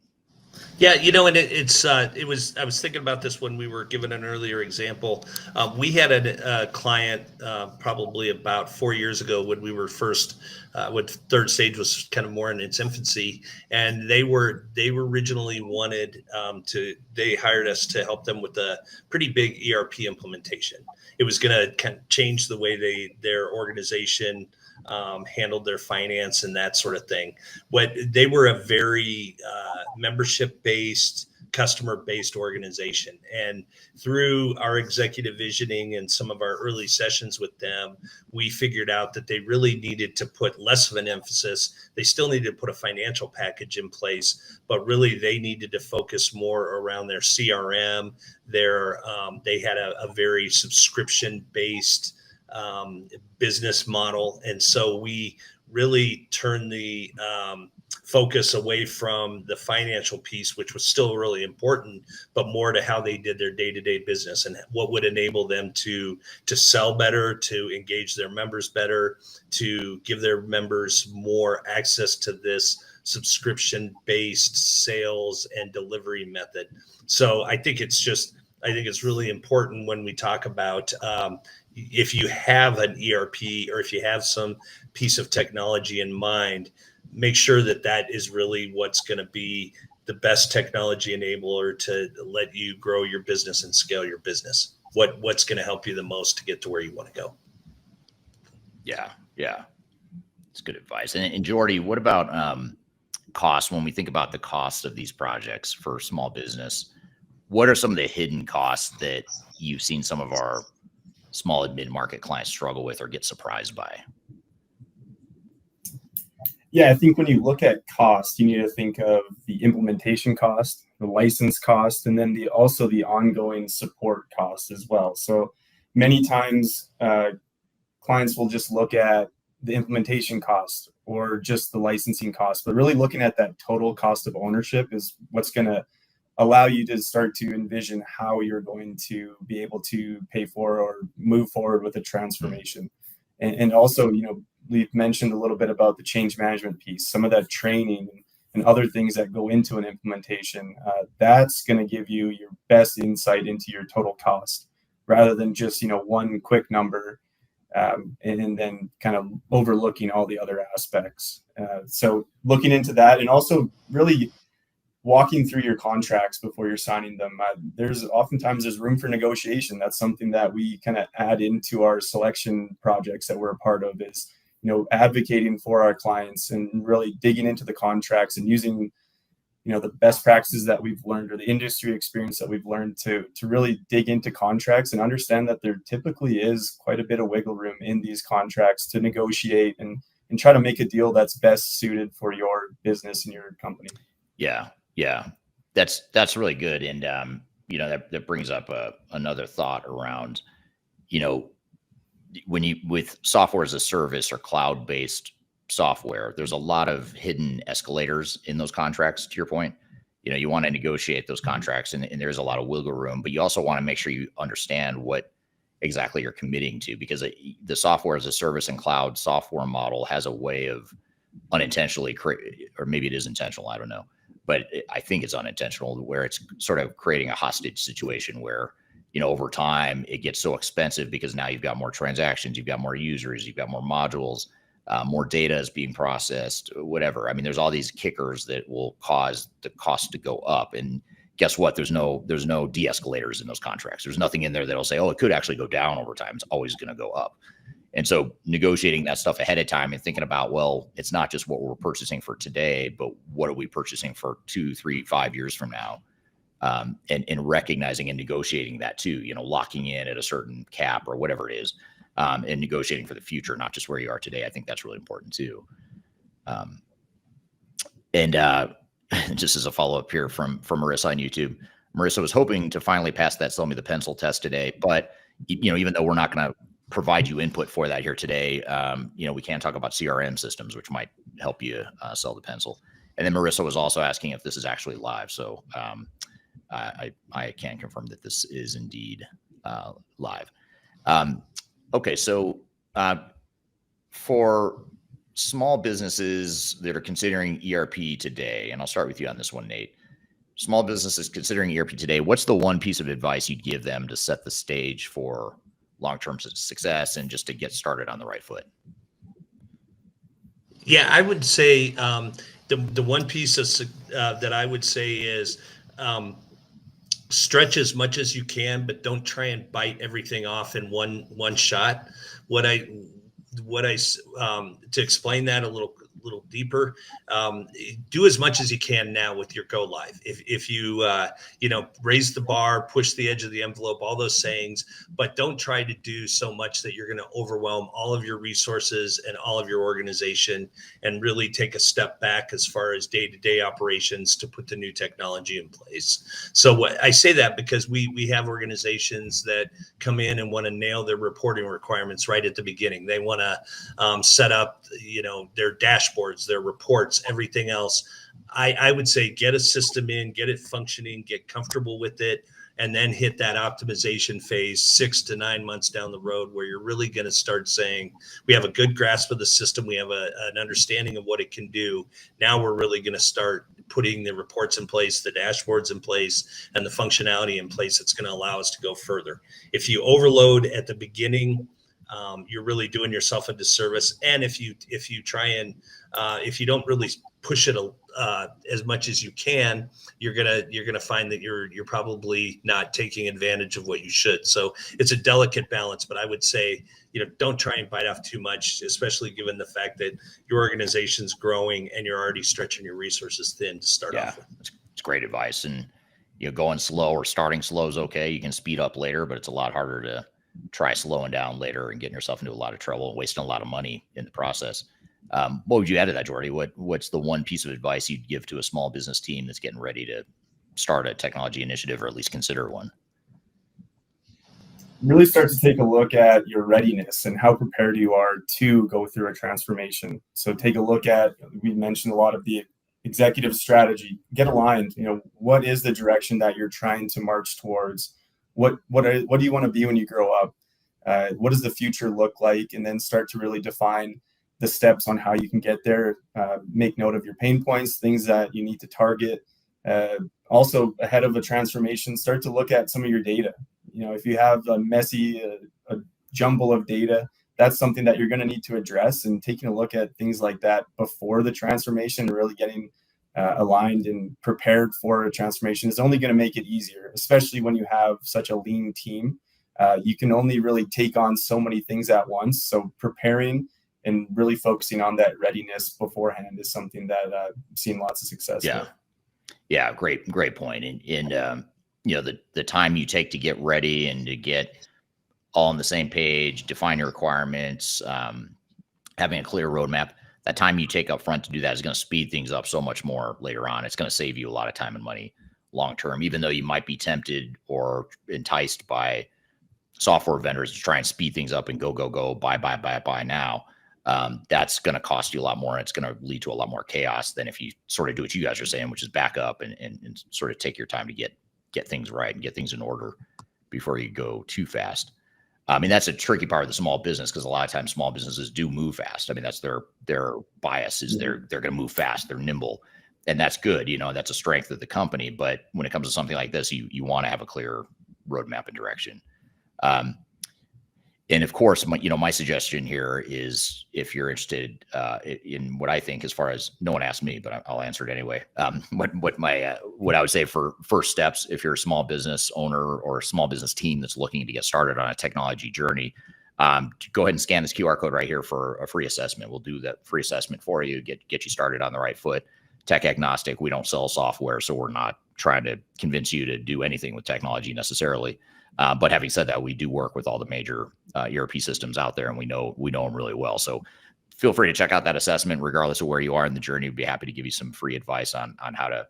Speaker 9: Yeah, and I was thinking about this when we were given an earlier example. We had a client probably about 4 years ago when we were first, when Third Stage was kind of more in its infancy, and they originally wanted they hired us to help them with a pretty big ERP implementation. It was going to kind of change the way their organization handled their finance and that sort of thing. They were a very membership-based, customer-based organization. And through our executive visioning and some of our early sessions with them, we figured out that they really needed to put less of an emphasis. They still needed to put a financial package in place, but really they needed to focus more around their CRM. They had a very subscription-based business model. And so we really turned the focus away from the financial piece, which was still really important, but more to how they did their day-to-day business and what would enable them to sell better, to engage their members better, to give their members more access to this subscription-based sales and delivery method. So I think it's really important when we talk about if you have an ERP or if you have some piece of technology in mind, make sure that is really what's going to be the best technology enabler to let you grow your business and scale your business. What's going to help you the most to get to where you want to go.
Speaker 1: Yeah. It's good advice. And Geordie, what about cost? When we think about the cost of these projects for small business, what are some of the hidden costs that you've seen some of our small and mid-market clients struggle with or get surprised by?
Speaker 10: Yeah, I think when you look at cost, you need to think of the implementation cost, the license cost, and then also the ongoing support cost as well. So many times clients will just look at the implementation cost or just the licensing cost, but really looking at that total cost of ownership is what's going to allow you to start to envision how you're going to be able to pay for or move forward with a transformation. And also, we've mentioned a little bit about the change management piece, some of that training and other things that go into an implementation. That's going to give you your best insight into your total cost rather than just, one quick number and then kind of overlooking all the other aspects. So looking into that and also really walking through your contracts before you're signing them. There's room for negotiation. That's something that we kind of add into our selection projects that we're a part of is, advocating for our clients and really digging into the contracts and using, the best practices that we've learned or the industry experience that we've learned to really dig into contracts and understand that there typically is quite a bit of wiggle room in these contracts to negotiate and try to make a deal that's best suited for your business and your company.
Speaker 1: Yeah, that's really good. And, that brings up another thought around, with software as a service or cloud-based software, there's a lot of hidden escalators in those contracts, to your point. You want to negotiate those contracts and there's a lot of wiggle room, but you also want to make sure you understand what exactly you're committing to, because the software as a service and cloud software model has a way of unintentionally or maybe it is intentional, I don't know. But I think it's unintentional, where it's sort of creating a hostage situation where, over time it gets so expensive because now you've got more transactions, you've got more users, you've got more modules, more data is being processed, whatever. I mean, there's all these kickers that will cause the cost to go up. And guess what? There's no de-escalators in those contracts. There's nothing in there that'll say, oh, it could actually go down over time. It's always going to go up. And so negotiating that stuff ahead of time and thinking about, well, it's not just what we're purchasing for today, but what are we purchasing for 2, 3, 5 years from now? And recognizing and negotiating that too, locking in at a certain cap or whatever it is, and negotiating for the future, not just where you are today. I think that's really important too. And just as a follow-up here from Marissa on YouTube, Marissa was hoping to finally pass that Sell Me the Pencil test today, but even though we're not going to provide you input for that here today, we can talk about CRM systems, which might help you sell the pencil. And then Marissa was also asking if this is actually live. So I can confirm that this is indeed live. Okay, so for small businesses that are considering ERP today, and I'll start with you on this one, Nate. Small businesses considering ERP today, what's the one piece of advice you'd give them to set the stage for long-term success and just to get started on the right foot?
Speaker 9: Yeah, I would say the one piece that I would say is stretch as much as you can, but don't try and bite everything off in one shot. To explain that a little deeper, do as much as you can now with your go live. If you raise the bar, push the edge of the envelope, all those sayings, but don't try to do so much that you're going to overwhelm all of your resources and all of your organization, and really take a step back as far as day-to-day operations to put the new technology in place. So I say that because we have organizations that come in and want to nail their reporting requirements right at the beginning. They want to set up their dashboards, their reports, everything else. I would say get a system in, get it functioning, get comfortable with it, and then hit that optimization phase 6 to 9 months down the road, where you're really going to start saying, we have a good grasp of the system, we have an understanding of what it can do. Now we're really going to start putting the reports in place, the dashboards in place, and the functionality in place that's going to allow us to go further. If you overload at the beginning, you're really doing yourself a disservice. And if you try and if you don't really push it as much as you can, you're gonna find that you're probably not taking advantage of what you should. So it's a delicate balance, but I would say don't try and bite off too much, especially given the fact that your organization's growing and you're already stretching your resources thin to start off with.
Speaker 1: It's great advice. And going slow or starting slow is okay. You can speed up later, but it's a lot harder to try slowing down later and getting yourself into a lot of trouble and wasting a lot of money in the process. What would you add to that, Geordie? What's the one piece of advice you'd give to a small business team that's getting ready to start a technology initiative, or at least consider one?
Speaker 10: Really start to take a look at your readiness and how prepared you are to go through a transformation. So take a look at, we mentioned a lot of the executive strategy, get aligned. What is the direction that you're trying to march towards? What do you want to be when you grow up? What does the future look like? And then start to really define the steps on how you can get there. Make note of your pain points, things that you need to target. Also, ahead of a transformation, start to look at some of your data. If you have a messy, a jumble of data, that's something that you're going to need to address, and taking a look at things like that before the transformation, really getting aligned and prepared for a transformation is only going to make it easier, especially when you have such a lean team. You can only really take on so many things at once. So preparing and really focusing on that readiness beforehand is something that I've seen lots of success with.
Speaker 1: Yeah, great point. And the time you take to get ready and to get all on the same page, define your requirements, having a clear roadmap, that time you take up front to do that is going to speed things up so much more later on. It's going to save you a lot of time and money long term, even though you might be tempted or enticed by software vendors to try and speed things up and go, buy now. That's going to cost you a lot more. And it's going to lead to a lot more chaos than if you sort of do what you guys are saying, which is back up and sort of take your time to get things right and get things in order before you go too fast. I mean, that's a tricky part of the small business, because a lot of times small businesses do move fast. I mean, that's their bias is they're going to move fast. They're nimble, and that's good. That's a strength of the company. But when it comes to something like this, you want to have a clear roadmap and direction. And of course, my suggestion here is, if you're interested in what I think, as far as, no one asked me, but I'll answer it anyway. What I would say for first steps, if you're a small business owner or a small business team that's looking to get started on a technology journey, go ahead and scan this QR code right here for a free assessment. We'll do that free assessment for you, get you started on the right foot. Tech agnostic. We don't sell software, so we're not trying to convince you to do anything with technology necessarily. But having said that, we do work with all the major ERP systems out there, and we know them really well. So feel free to check out that assessment, regardless of where you are in the journey. We'd be happy to give you some free advice on how to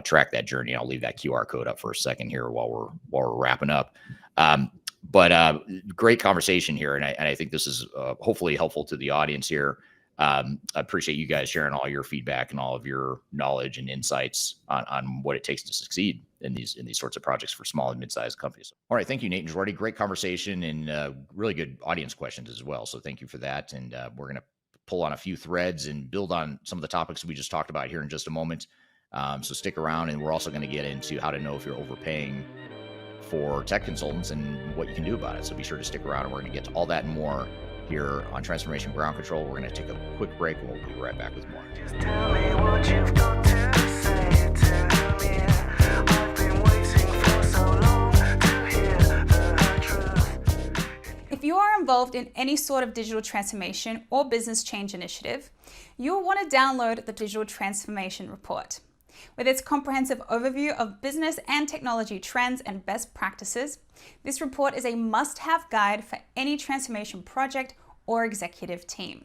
Speaker 1: track that journey. I'll leave that QR code up for a second here while we're wrapping up. But great conversation here, and I think this is hopefully helpful to the audience here. I appreciate you guys sharing all your feedback and all of your knowledge and insights on what it takes to succeed in these sorts of projects for small and mid-sized companies. All right, thank you, Nate and Geordie. Great conversation and really good audience questions as well. So thank you for that. And we're going to pull on a few threads and build on some of the topics we just talked about here in just a moment. So stick around, and we're also going to get into how to know if you're overpaying for tech consultants and what you can do about it. So be sure to stick around, and we're going to get to all that and more here on Transformation Ground Control. We're going to take a quick break, and we'll be right back with more.
Speaker 6: Just tell me what you've got to say. Tell me, I've been waiting for so long to hear the truth.
Speaker 13: If you are involved in any sort of digital transformation or business change initiative, you will want to download the Digital Transformation Report. With its comprehensive overview of business and technology trends and best practices, this report is a must-have guide for any transformation project or executive team.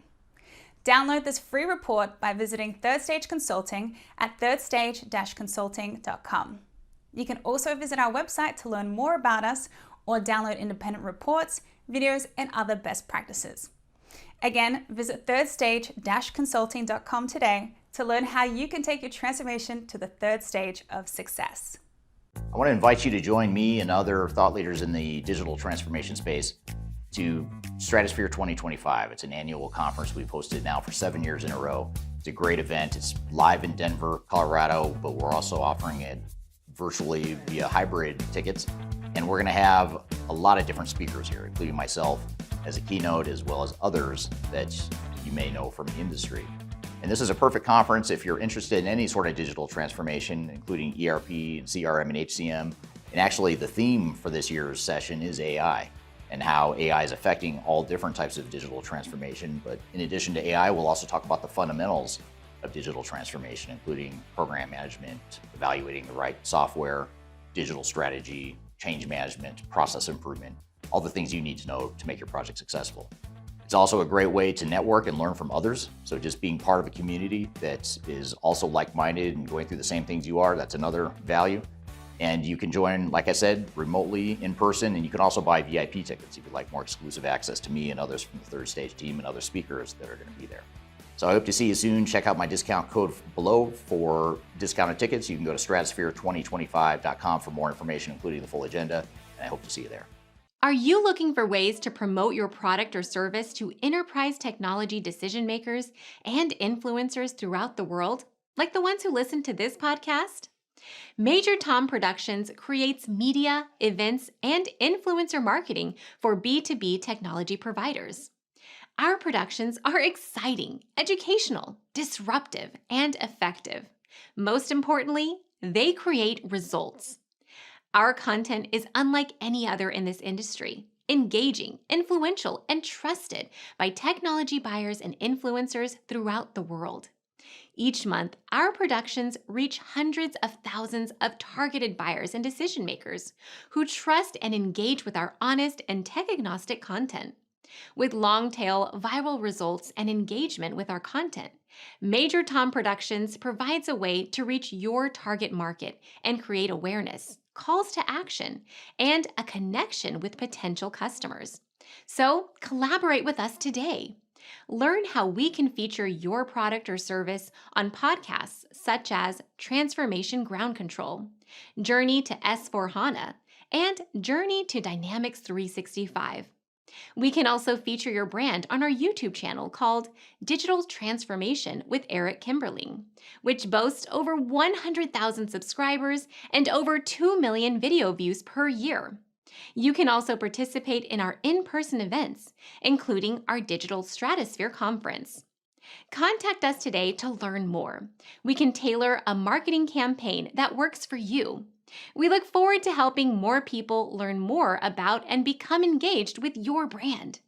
Speaker 13: Download this free report by visiting Third Stage Consulting at thirdstage-consulting.com. You can also visit our website to learn more about us or download independent reports, videos, and other best practices. Again, visit thirdstage-consulting.com today to learn how you can take your transformation to the third stage of success.
Speaker 11: I want to invite you to join me and other thought leaders in the digital transformation space to Stratosphere 2025. It's an annual conference we've hosted now for 7 years in a row. It's a great event. It's live in Denver, Colorado, but we're also offering it virtually via hybrid tickets. And we're going to have a lot of different speakers here, including myself as a keynote, as well as others that you may know from the industry. And this is a perfect conference if you're interested in any sort of digital transformation, including ERP and CRM and HCM. And actually, the theme for this year's session is AI and how AI is affecting all different types of digital transformation. But in addition to AI, we'll also talk about the fundamentals of digital transformation, including program management, evaluating the right software,
Speaker 1: digital strategy, change management, process improvement, all the things you need to know to make your project successful. It's also a great way to network and learn from others. So just being part of a community that is also like-minded and going through the same things you are, that's another value. And you can join, like I said, remotely, in person, and you can also buy VIP tickets if you'd like more exclusive access to me and others from the Third Stage team and other speakers that are going to be there. So I hope to see you soon. Check out my discount code below for discounted tickets. You can go to stratosphere2025.com for more information, including the full agenda, and I hope to see you there.
Speaker 8: Are you looking for ways to promote your product or service to enterprise technology decision makers and influencers throughout the world, like the ones who listen to this podcast? Major Tom Productions creates media, events, and influencer marketing for B2B technology providers. Our productions are exciting, educational, disruptive, and effective. Most importantly, they create results. Our content is unlike any other in this industry, engaging, influential, and trusted by technology buyers and influencers throughout the world. Each month, our productions reach hundreds of thousands of targeted buyers and decision makers who trust and engage with our honest and tech-agnostic content. With long-tail viral results and engagement with our content, Major Tom Productions provides a way to reach your target market and create awareness, calls to action, and a connection with potential customers. So collaborate with us today. Learn how we can feature your product or service on podcasts such as Transformation Ground Control, Journey to S4HANA, and Journey to Dynamics 365. We can also feature your brand on our YouTube channel called Digital Transformation with Eric Kimberling, which boasts over 100,000 subscribers and over 2 million video views per year. You can also participate in our in-person events, including our Digital Stratosphere Conference. Contact us today to learn more. We can tailor a marketing campaign that works for you. We look forward to helping more people learn more about and become engaged with your brand.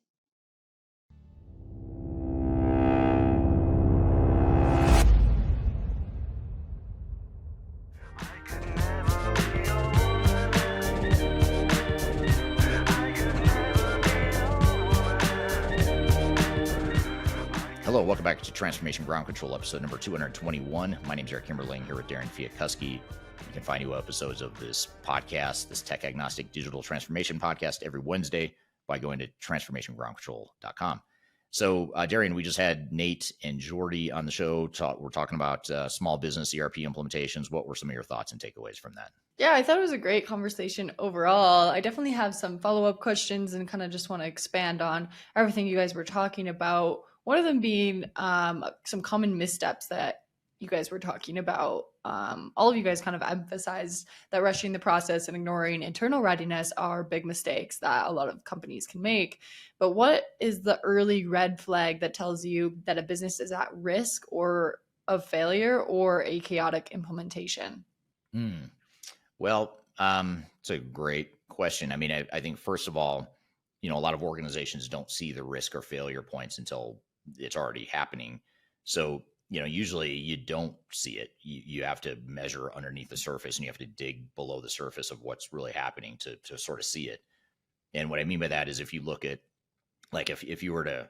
Speaker 1: Hello, welcome back to Transformation Ground Control, episode number 221. My name is Eric Kimberling here with Darian Chwialkowski. You can find new episodes of this podcast, this tech agnostic digital transformation podcast, every Wednesday by going to transformationgroundcontrol.com. So, Darian, we just had Nate and Geordie on the show. We're talking about small business ERP implementations. What were some of your thoughts and takeaways from that?
Speaker 5: Yeah, I thought it was a great conversation overall. I definitely have some follow-up questions and kind of just want to expand on everything you guys were talking about. One of them being some common missteps that you guys were talking about. All of you guys kind of emphasized that rushing the process and ignoring internal readiness are big mistakes that a lot of companies can make. But what is the early red flag that tells you that a business is at risk or of failure or a chaotic implementation?
Speaker 1: Well, it's a great question. I mean, I think first of all, a lot of organizations don't see the risk or failure points until it's already happening. So, usually you don't see it. You have to measure underneath the surface and you have to dig below the surface of what's really happening to sort of see it. And what I mean by that is if you look at, like, if you're in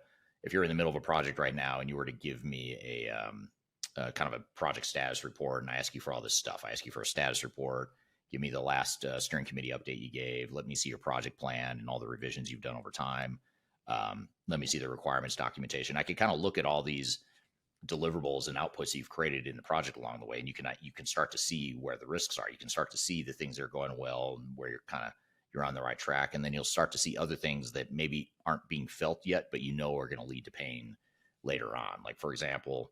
Speaker 1: the middle of a project right now and you were to give me a kind of a project status report and I ask you for all this stuff, I ask you for a status report, give me the last steering committee update you gave, let me see your project plan and all the revisions you've done over time. Let me see the requirements documentation. I could kind of look at all these deliverables and outputs you've created in the project along the way, and you can start to see where the risks are. You can start to see the things that are going well and where you're on the right track, and then you'll start to see other things that maybe aren't being felt yet, but are going to lead to pain later on. Like, for example,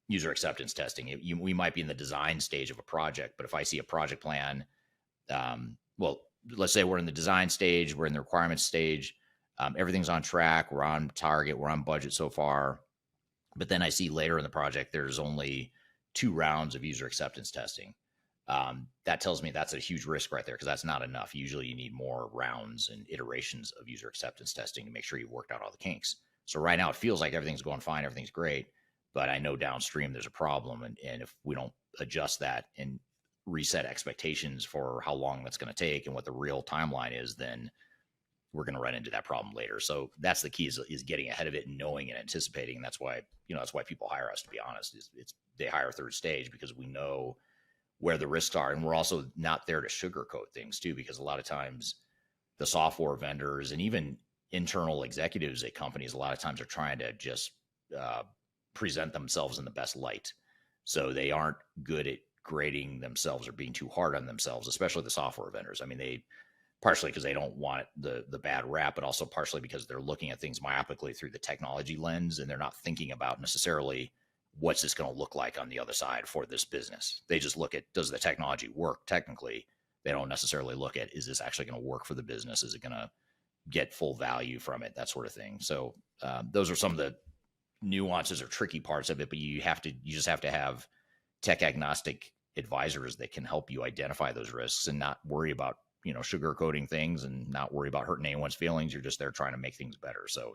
Speaker 1: user acceptance testing. We might be in the design stage of a project, but if I see a project plan, well, let's say we're in the design stage, we're in the requirements stage. Everything's on track. We're on target. We're on budget so far. But then I see later in the project, there's only 2 rounds of user acceptance testing. That tells me that's a huge risk right there because that's not enough. Usually you need more rounds and iterations of user acceptance testing to make sure you've worked out all the kinks. So right now it feels like everything's going fine. Everything's great. But I know downstream there's a problem. And if we don't adjust that and reset expectations for how long that's going to take and what the real timeline is, then we're going to run into that problem later. So that's the key, is getting ahead of it and knowing and anticipating. And that's why, that's why people hire us, to be honest. They hire Third Stage because we know where the risks are. And we're also not there to sugarcoat things too, because a lot of times the software vendors and even internal executives at companies, a lot of times are trying to just present themselves in the best light. So they aren't good at grading themselves or being too hard on themselves, especially the software vendors. I mean, they partially because they don't want the bad rap, but also partially because they're looking at things myopically through the technology lens, and they're not thinking about necessarily what's this going to look like on the other side for this business. They just look at, does the technology work technically? They don't necessarily look at, is this actually going to work for the business? Is it going to get full value from it? That sort of thing. So those are some of the nuances or tricky parts of it, but you just have to have tech agnostic advisors that can help you identify those risks and not worry about, sugarcoating things and not worry about hurting anyone's feelings. You're just there trying to make things better. So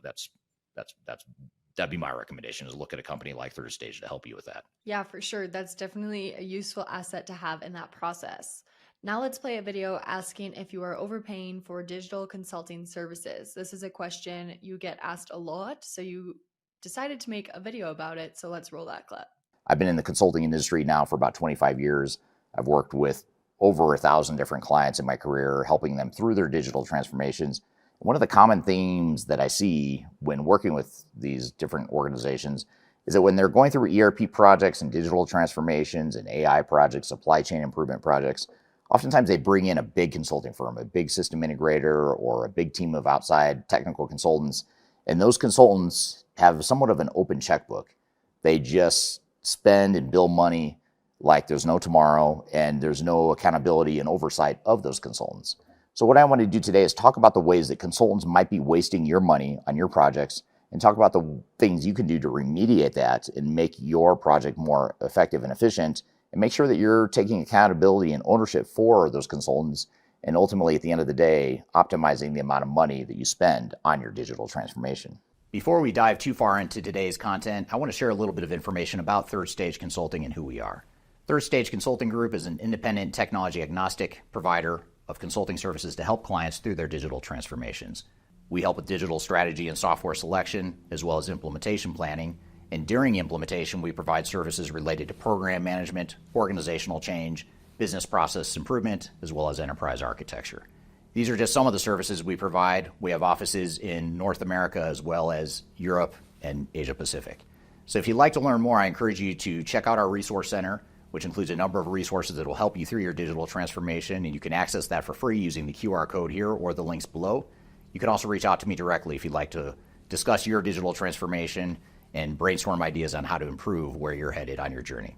Speaker 1: that'd be my recommendation, is look at a company like Third Stage to help you with that.
Speaker 5: Yeah, for sure. That's definitely a useful asset to have in that process. Now let's play a video asking if you are overpaying for digital consulting services. This is a question you get asked a lot, so you decided to make a video about it. So let's roll that clip.
Speaker 11: I've been in the consulting industry now for about 25 years. I've worked with over 1,000 different clients in my career, helping them through their digital transformations. One of the common themes that I see when working with these different organizations is that when they're going through ERP projects and digital transformations and AI projects, supply chain improvement projects, oftentimes they bring in a big consulting firm, a big system integrator, or a big team of outside technical consultants. And those consultants have somewhat of an open checkbook. They just spend and bill money like there's no tomorrow, and there's no accountability and oversight of those consultants. So what I want to do today is talk about the ways that consultants might be wasting your money on your projects, and talk about the things you can do to remediate that and make your project more effective and efficient, and make sure that you're taking accountability and ownership for those consultants, and ultimately at the end of the day, optimizing the amount of money that you spend on your digital transformation. Before we dive too far into today's content, I want to share a little bit of information about Third Stage Consulting and who we are. Third Stage Consulting Group is an independent technology agnostic provider of consulting services to help clients through their digital transformations. We help with digital strategy and software selection, as well as implementation planning. And during implementation, we provide services related to program management, organizational change, business process improvement, as well as enterprise architecture. These are just some of the services we provide. We have offices in North America as well as Europe and Asia Pacific. So if you'd like to learn more, I encourage you to check out our resource center, which includes a number of resources that will help you through your digital transformation, and you can access that for free using the QR code here or the links below. You can also reach out to me directly if you'd like to discuss your digital transformation and brainstorm ideas on how to improve where you're headed on your journey.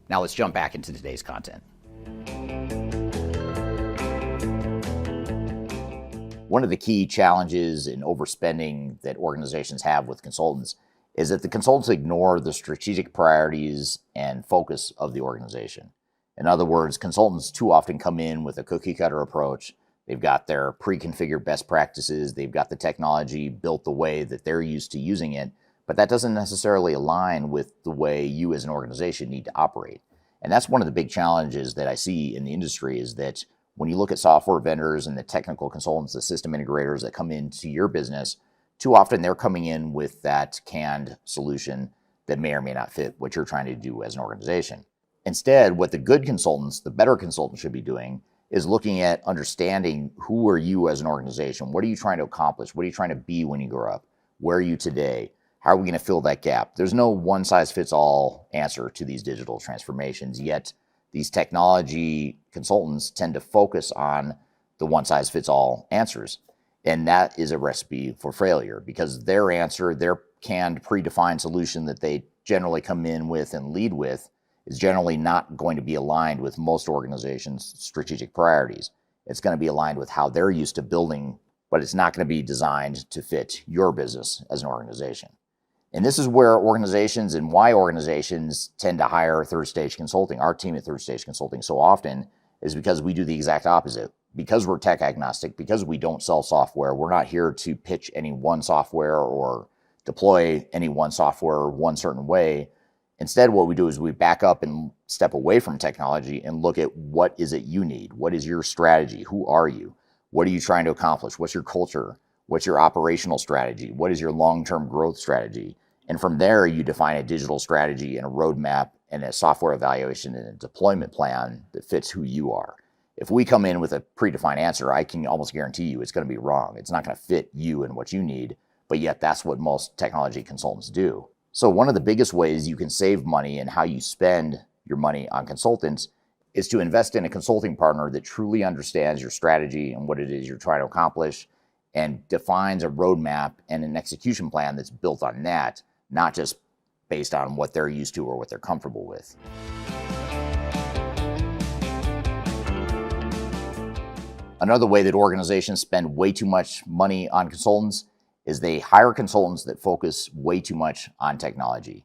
Speaker 11: Now let's jump back into today's content. One of the key challenges in overspending that organizations have with consultants is that the consultants ignore the strategic priorities and focus of the organization. In other words, consultants too often come in with a cookie cutter approach. They've got their pre-configured best practices. They've got the technology built the way that they're used to using it, but that doesn't necessarily align with the way you as an organization need to operate. And that's one of the big challenges that I see in the industry, is that when you look at software vendors and the technical consultants, the system integrators that come into your business, too often they're coming in with that canned solution that may or may not fit what you're trying to do as an organization. Instead, what the good consultants, the better consultants should be doing is looking at understanding, who are you as an organization? What are you trying to accomplish? What are you trying to be when you grow up? Where are you today? How are we going to fill that gap? There's no one-size-fits-all answer to these digital transformations, yet these technology consultants tend to focus on the one-size-fits-all answers. And that is a recipe for failure, because their answer, their canned, predefined solution that they generally come in with and lead with, is generally not going to be aligned with most organizations' strategic priorities. It's going to be aligned with how they're used to building, but it's not going to be designed to fit your business as an organization. And this is where organizations and why organizations tend to hire Third Stage Consulting, our team at Third Stage Consulting, so often, is because we do the exact opposite. Because we're tech agnostic, because we don't sell software, we're not here to pitch any one software or deploy any one software one certain way.
Speaker 1: Instead, what we do is we back up and step away from technology and look at what is it you need? What is your strategy? Who are you? What are you trying to accomplish? What's your culture? What's your operational strategy? What is your long-term growth strategy? And from there, you define a digital strategy and a roadmap and a software evaluation and a deployment plan that fits who you are. If we come in with a predefined answer, I can almost guarantee you it's going to be wrong. It's not going to fit you and what you need, but yet that's what most technology consultants do. So one of the biggest ways you can save money and how you spend your money on consultants is to invest in a consulting partner that truly understands your strategy and what it is you're trying to accomplish and defines a roadmap and an execution plan that's built on that, not just based on what they're used to or what they're comfortable with. Another way that organizations spend way too much money on consultants is they hire consultants that focus way too much on technology.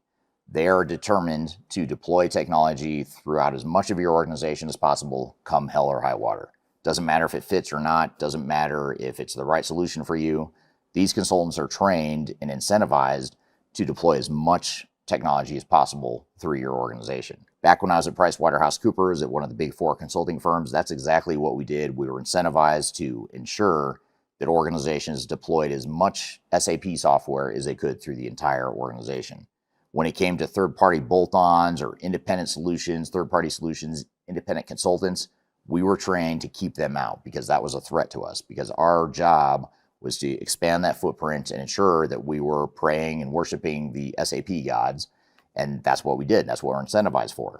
Speaker 1: They are determined to deploy technology throughout as much of your organization as possible, come hell or high water. Doesn't matter if it fits or not, doesn't matter if it's the right solution for you. These consultants are trained and incentivized to deploy as much technology as possible through your organization. Back when I was at PricewaterhouseCoopers at one of the big four consulting firms, that's exactly what we did. We were incentivized to ensure that organizations deployed as much SAP software as they could through the entire organization. When it came to third-party bolt-ons or independent solutions, third-party solutions, independent consultants, we were trained to keep them out because that was a threat to us, because our job was to expand that footprint and ensure that we were praying and worshiping the SAP gods. And that's what we did. That's what we're incentivized for.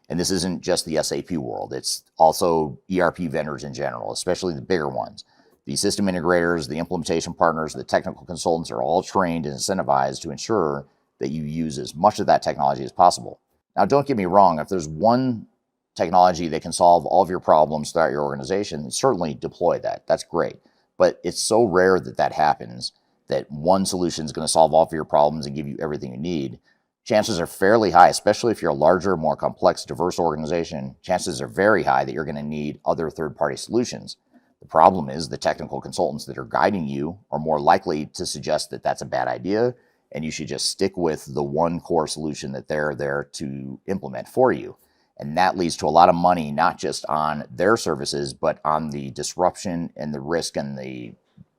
Speaker 1: And this isn't just the SAP world. It's also ERP vendors in general, especially the bigger ones. The system integrators, the implementation partners, the technical consultants are all trained and incentivized to ensure that you use as much of that technology as possible. Now, don't get me wrong. If there's one technology that can solve all of your problems throughout your organization, certainly deploy that. That's great. But it's so rare that that happens, that one solution is going to solve all of your problems and give you everything you need. Chances are fairly high, especially if you're a larger, more complex, diverse organization, chances are very high that you're going to need other third-party solutions. The problem is the technical consultants that are guiding you are more likely to suggest that that's a bad idea, and you should just stick with the one core solution that they're there to implement for you. And that leads to a lot of money, not just on their services, but on the disruption and the risk and the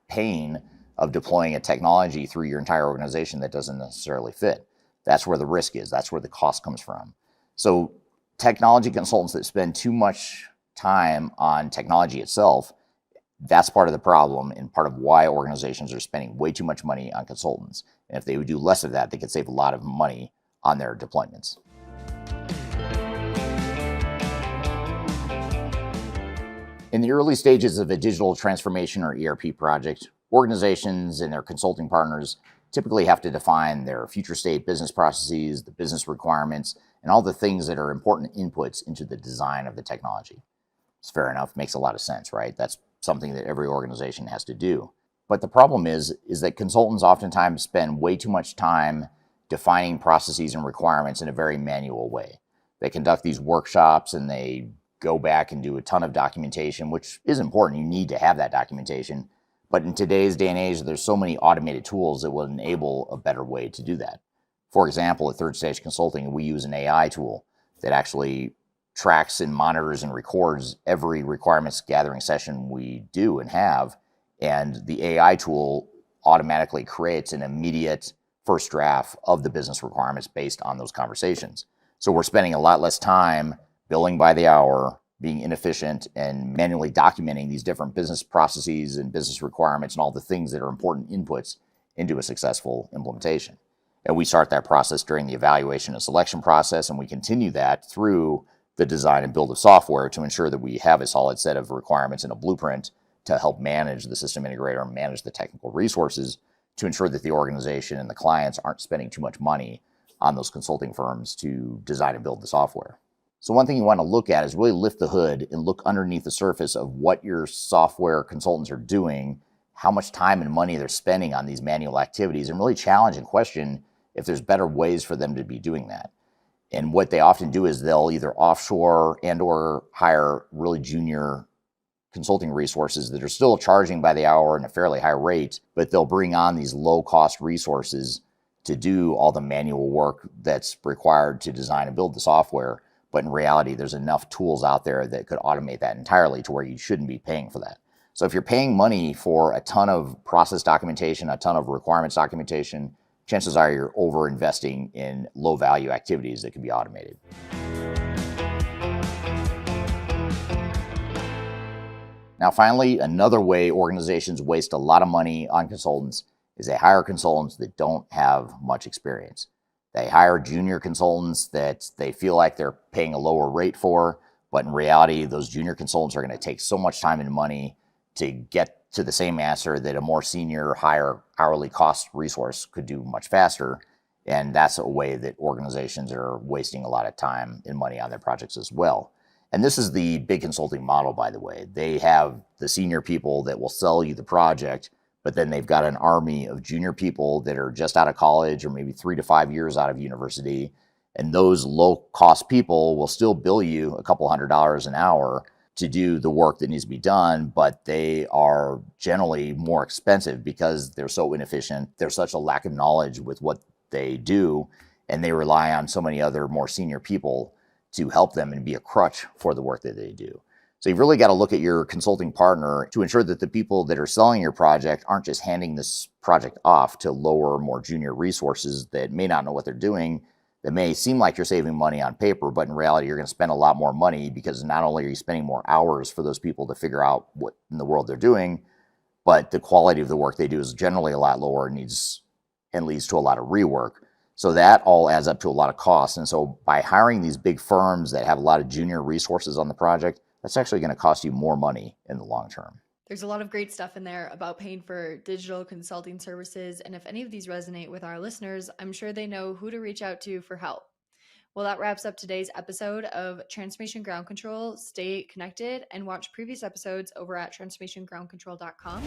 Speaker 1: pain of deploying a technology through your entire organization that doesn't necessarily fit. That's where the risk is. That's where the cost comes from. So technology consultants that spend too much time on technology itself, that's part of the problem and part of why organizations are spending way too much money on consultants. And if they would do less of that, they could save a lot of money on their deployments. In the early stages of a digital transformation or ERP project, organizations and their consulting partners typically have to define their future state business processes, the business requirements, and all the things that are important inputs into the design of the technology. It's fair enough, makes a lot of sense, right? That's something that every organization has to do. But the problem is that consultants oftentimes spend way too much time defining processes and requirements in a very manual way. They conduct these workshops and they go back and do a ton of documentation, which is important. You need to have that documentation. But in today's day and age, there's so many automated tools that will enable a better way to do that. For example, at Third Stage Consulting, we use an AI tool that actually tracks and monitors and records every requirements gathering session we do and have. And the AI tool automatically creates an immediate first draft of the business requirements based on those conversations. So we're spending a lot less time billing by the hour, being inefficient, and manually documenting these different business processes and business requirements and all the things that are important inputs into a successful implementation. And we start that process during the evaluation and selection process, and we continue that through the design and build of software to ensure that we have a solid set of requirements and a blueprint to help manage the system integrator and manage the technical resources to ensure that the organization and the clients aren't spending too much money on those consulting firms to design and build the software. So one thing you want to look at is really lift the hood and look underneath the surface of what your software consultants are doing, how much time and money they're spending on these manual activities, and really challenge and question if there's better ways for them to be doing that. And what they often do is they'll either offshore and or hire really junior consulting resources that are still charging by the hour and a fairly high rate, but they'll bring on these low-cost resources to do all the manual work that's required to design and build the software. But in reality, there's enough tools out there that could automate that entirely to where you shouldn't be paying for that. So if you're paying money for a ton of process documentation, a ton of requirements documentation, chances are you're over investing in low value activities that can be automated. Now, finally, another way organizations waste a lot of money on consultants is they hire consultants that don't have much experience. They hire junior consultants that they feel like they're paying a lower rate for, but in reality, those junior consultants are going to take so much time and money to get to the same answer that a more senior, higher hourly cost resource could do much faster. And that's a way that organizations are wasting a lot of time and money on their projects as well. And this is the big consulting model, by the way. They have the senior people that will sell you the project, but then they've got an army of junior people that are just out of college or maybe 3 to 5 years out of university. And those low cost people will still bill you a couple $100 an hour to do the work that needs to be done, but they are generally more expensive because they're so inefficient. There's such a lack of knowledge with what they do, and they rely on so many other more senior people to help them and be a crutch for the work that they do. So you've really got to look at your consulting partner to ensure that the people that are selling your project aren't just handing this project off to lower, more junior resources that may not know what they're doing. That may seem like you're saving money on paper, but in reality, you're going to spend a lot more money because not only are you spending more hours for those people to figure out what in the world they're doing, but the quality of the work they do is generally a lot lower and leads to a lot of rework. So that all adds up to a lot of costs. And so by hiring these big firms that have a lot of junior resources on the project, that's actually going to cost you more money in the long term.
Speaker 5: There's a lot of great stuff in there about paying for digital consulting services. And if any of these resonate with our listeners, I'm sure they know who to reach out to for help. Well, that wraps up today's episode of Transformation Ground Control. Stay connected and watch previous episodes over at transformationgroundcontrol.com.